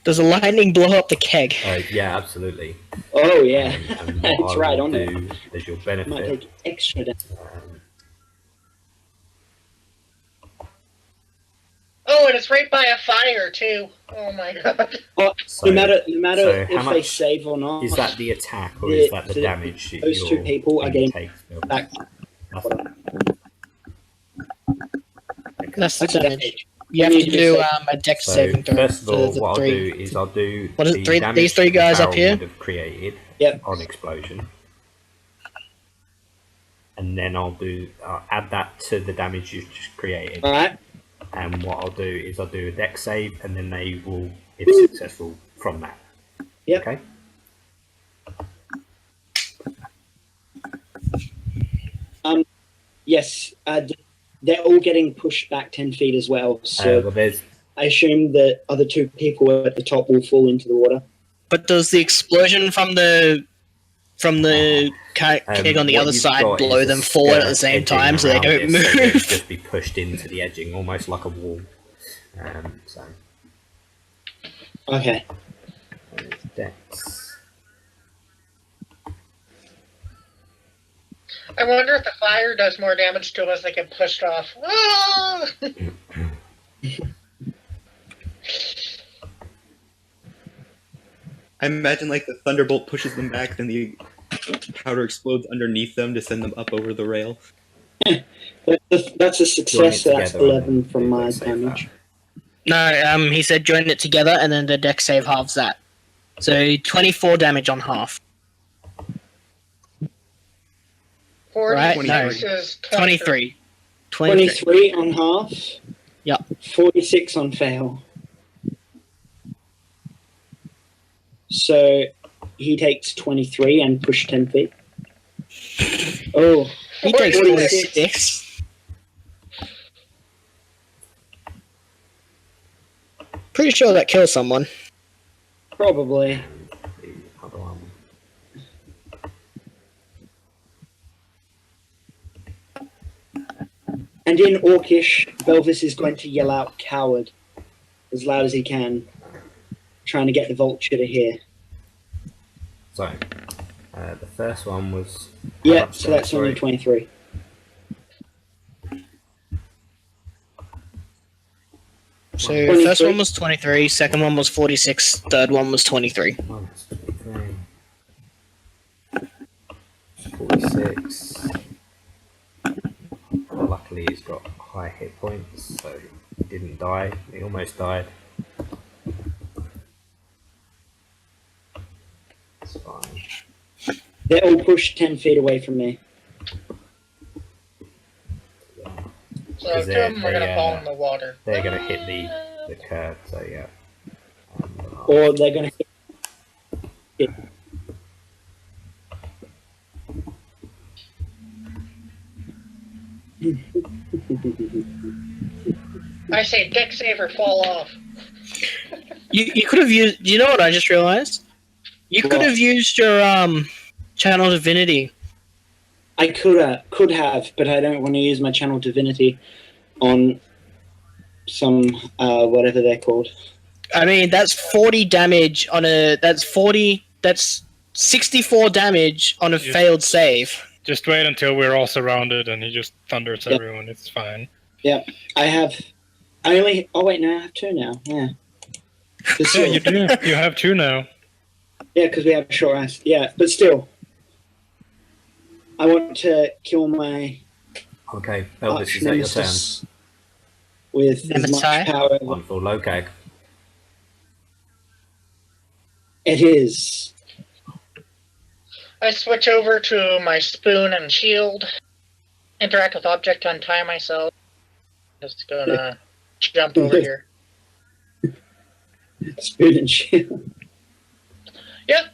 Does the lightning blow up the keg? Yeah, absolutely. Oh yeah, And what it's I right will on it. do as your Might benefit. take extra damage. Oh, and it's right by a fire too. Oh my god. So, No matter so if how they much save or not, is that the attack or The- is that the so damage that those two your people are thing getting takes? back. Nothing. Okay. That's the That's a damage. damage. You have need to to do save- a dex So saving throw. first of for all, the what I'll three. do is I'll do What is the it, three- damage these three the guys up barrel here? would have created Yep. on explosion, and then I'll add that to the damage you've just created. All right. And what I'll do is I'll do a dex save, and then they will, if successful, from that. Yep. Okay. Yes. They're all getting pushed back 10 feet as well. So Well, there's I assume the other two people at the top will fall into the water. But does the explosion from the keg on the what other you've side got blow is a them forward at the skirt same edging time so they around don't it, so they'd move? just be pushed into the edging, almost like a wall. So Okay. dex. I wonder if the fire does more damage to them as they get pushed off. Ah! I imagine like the thunderbolt pushes them back, then the powder explodes underneath them to send them up over the rail. That's a success. So that's together 11 and from do my dex save damage. No, he said join it together and then the dex save halves that. So 24 damage on half. 46 Right, is 23. 23 on half. Yep. 46 on fail. So he takes 23 and push 10 feet. Oh, He takes 46. 46. Pretty sure that kills someone. Probably. And in Orcish, Belvis is going to yell out "coward" as loud as he can, trying to get the vulture to hear. So, the first one was. how Yeah, much so that's only damage? 23. So 23. first one was 23, second one was 46, third one was 23. 23. 46. Well, luckily he's got high hit points, so he didn't die. He almost died. It's fine. They're all pushed 10 feet away from me. So Is two it- of them are they, gonna fall in the water. They're going to hit the curve, so yeah. Or they're going to hit. I say deck save or fall off. You could have used. You know what I just realized? You could have used your channel divinity. I could have, but I don't want to use my channel divinity on some whatever they're called. I mean, that's 40 damage on a. That's 40. That's 64 damage on a Yeah. failed save. Just wait until we're all surrounded and he just thunders Yep. everyone. It's fine. I only. Oh wait, no, I have 2 now. Yeah. But Yeah, still, you do. You have 2 now. yeah, because we have a short rest. Yeah, but still, I want to kill my Okay, Elvis, is that your turn? arch-nemesis with as much Nemesis? power. Wonderful, Lokag. It is. I switch over to my spoon and shield. Interact with object to untie myself. Just gonna jump over here. Spoon and shield. Yep.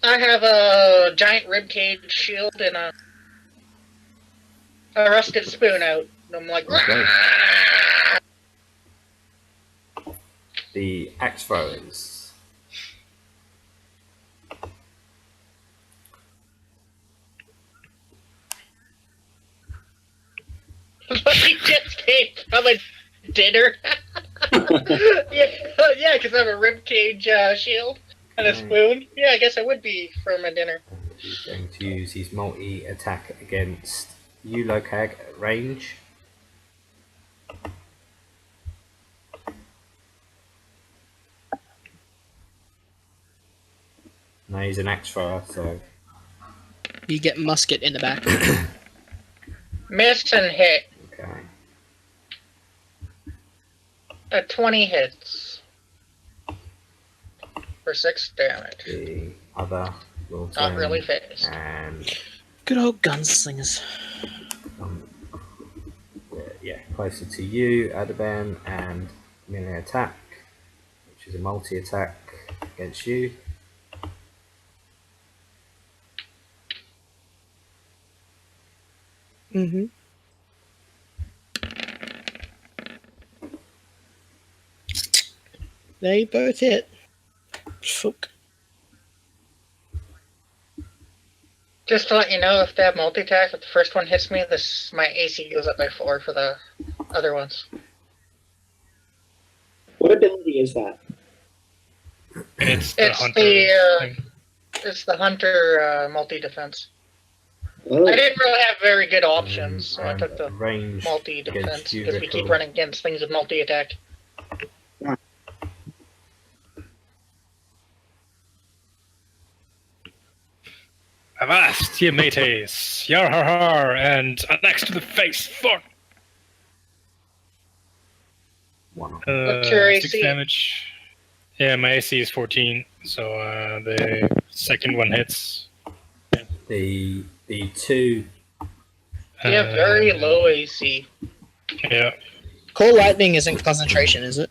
I have a giant ribcage shield and a rusted spoon out. And I'm like, Okay. The axe throwers. I just came from a dinner. yeah, because I have a ribcage shield and a spoon. Yeah, I guess I would be from a dinner. He's going to use his multi-attack against you, Lokag, at range. No, he's an axe thrower, so You get musket in the back. Miss and hit. okay. 20 hits. For 6 damage. The other will Not turn really fast. and Good old gunslingers. um, yeah, closer to you, Adaban, and melee attack, which is a multi-attack against you. Mm-hmm. They both hit. Fuck. Just to let you know, if they have multi-attack, if the first one hits me, my AC goes up by 4 for the other ones. What ability is that? It's the It's hunter. the, thing. It's the hunter multi-defense. Oh, I didn't really have very good options, so I And took the range multi-defense against you, because we keep Vickle. running against things with multi-attack. Avast, ye mates! Yar har har! And an axe to the face! Fuck! One. What's your 6 AC? damage. Yeah, my AC is 14, so the second one hits. The two. You have very low AC. Yeah, Call lightning isn't concentration, is it?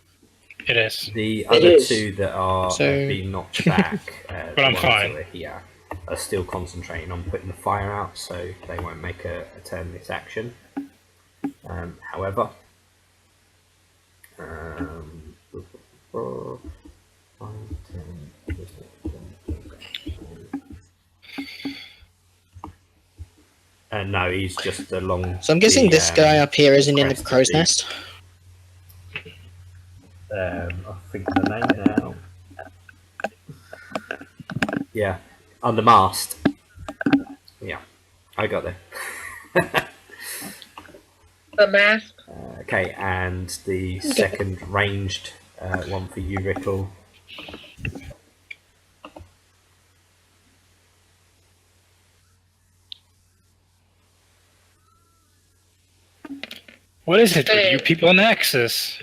it is. The It other is. 2 that are So- being knocked back, But I'm the ones fine. that are here, are still concentrating on putting the fire out, so they won't make a turn this action. However, 5, 10, 15, No, he's just along. So I'm guessing the, this guy up here isn't in the crest of crow's the- nest. I think of the name now. Yeah, on the mast. Yeah, I got there. The mask. Okay, and the second ranged one for you, Rickle. What is it with you people on Axis?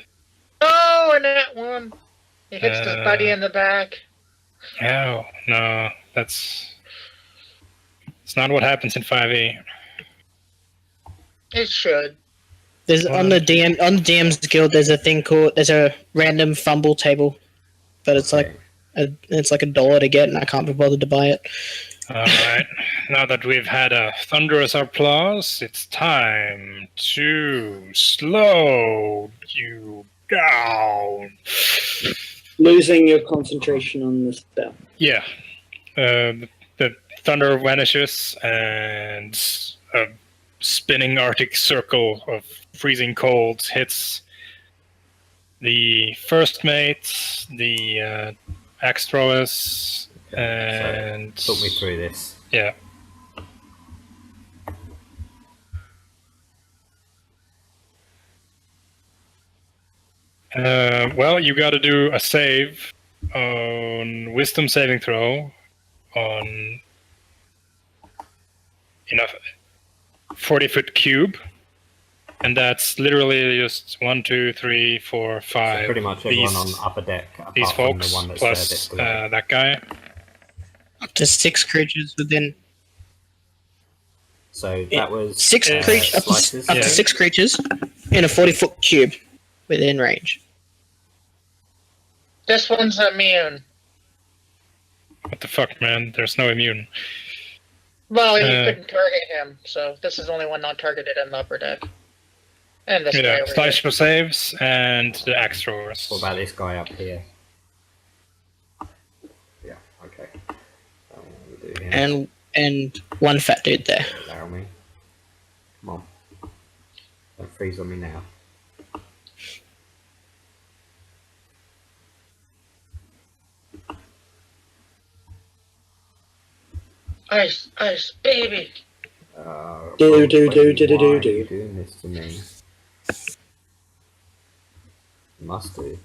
Oh, and that one. He hits his buddy in the back. Oh, no, it's not what happens in 5e. It should. There's on the DM's guild. There's a random fumble table, but it's like $1 to get, and I can't be bothered to buy it. Alright, now that we've had a thunderous applause, it's time to slow you down. Losing your concentration on the spell. Yeah. The thunder vanishes, and a spinning Arctic circle of freezing cold hits the first mate, the axe throwers, and So, talk me through this. yeah. Well, you got to do a save on Wisdom saving throw on in a 40-foot cube, and that's literally just 1, 2, 3, 4, 5. So pretty much everyone on upper deck, These apart from folks the one that's plus below. that guy. Up to 6 creatures within So that was six creatures. Up slices. to 6 creatures in a 40-foot cube within range. This one's immune. What the fuck, man? There's no immune. Well, you couldn't target him, so this is the only one not targeted in the upper deck. And this guy Yeah, over here. slice for saves and the axe throwers. What about this guy up here? Yeah, okay. We'll do him. And one fat dude there. Allow me. Come on. Don't freeze on me now. Ice, ice, baby. Do, Why do, are do. you doing this to me? You must do.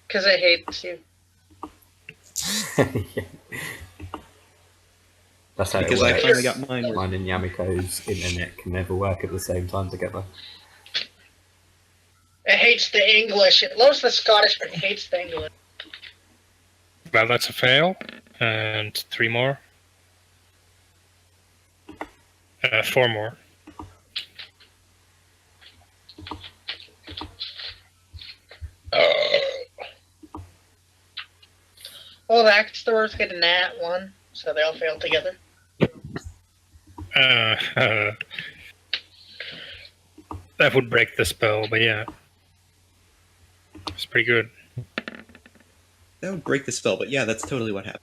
Because I hate you. Yeah. That's how Because it I works. finally got mine. working. Mine and Yamiko's internet can never work at the same time together. It hates the English. It loves the Scottish, but it hates the English. Well, that's a fail. And 3 more. 4 more. Well, the axe throwers get a nat 1, so they all fail together. That would break the spell, but yeah. It's pretty good. That would break the spell, but yeah, that's totally what happened.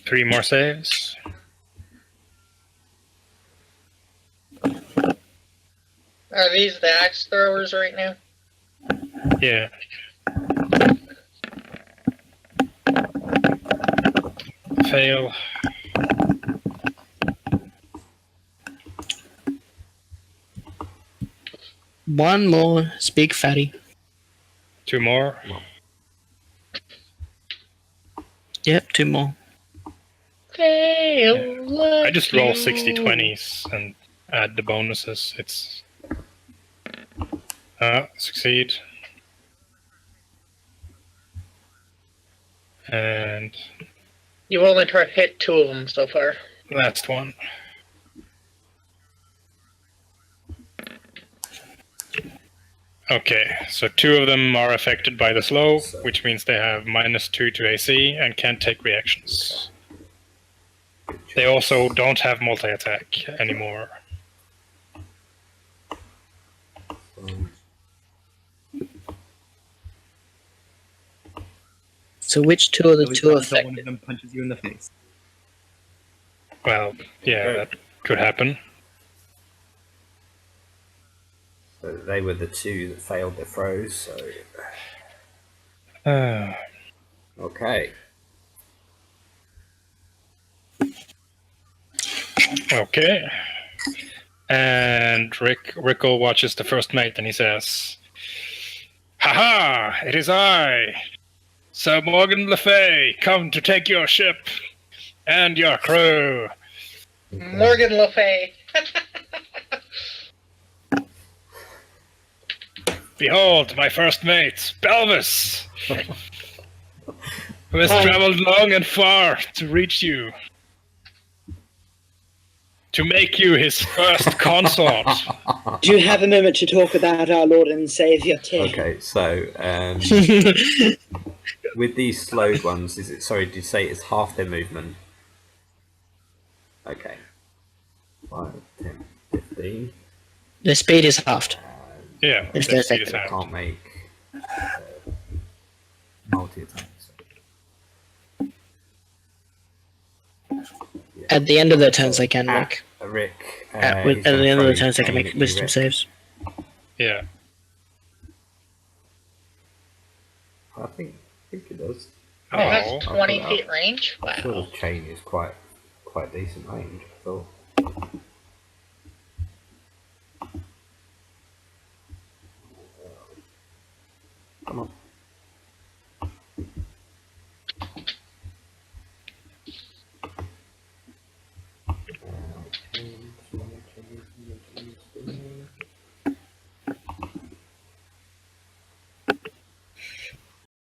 3 more saves. Are these the axe throwers right now? Yeah. Fail. One more speak fatty. 2 more. Yep, 2 more. Fail. I just roll 60/20s and add the bonuses. It's succeed. And You've only hit 2 of them so far. last one. Okay, so 2 of them are affected by the slow, which means they have -2 to AC and can't take reactions. They also don't have multi-attack anymore. So which two are the Always two not until one affected? of them punches you in the face. Well, yeah, that could happen. So they were the two that failed their throws. So Uh, okay. okay. And Rickle watches the first mate and he says, "Ha! It is I, Sir Morgan Le Fay, come to take your ship and your crew." Morgan Le Fay. Behold, my first mate, Belvis, who has traveled long and far to reach you, to make you his first consort. Do you have a moment to talk about our Lord and Saviour, Tim? Okay, so with these slowed ones, is it? Sorry, did you say it's half their movement? Okay. 5, 10, 15. The speed is halved. Yeah, If that they're speed is effective. I out. can't make multi attacks. At the end of their turns, they can make. Rick. At he's the gonna end of throw the turns, they can pain make at you, wisdom Rick. saves. Yeah. I think it does. It has Oh, 20 I'll- feet range. I thought Wow. the chain is quite decent range. I thought.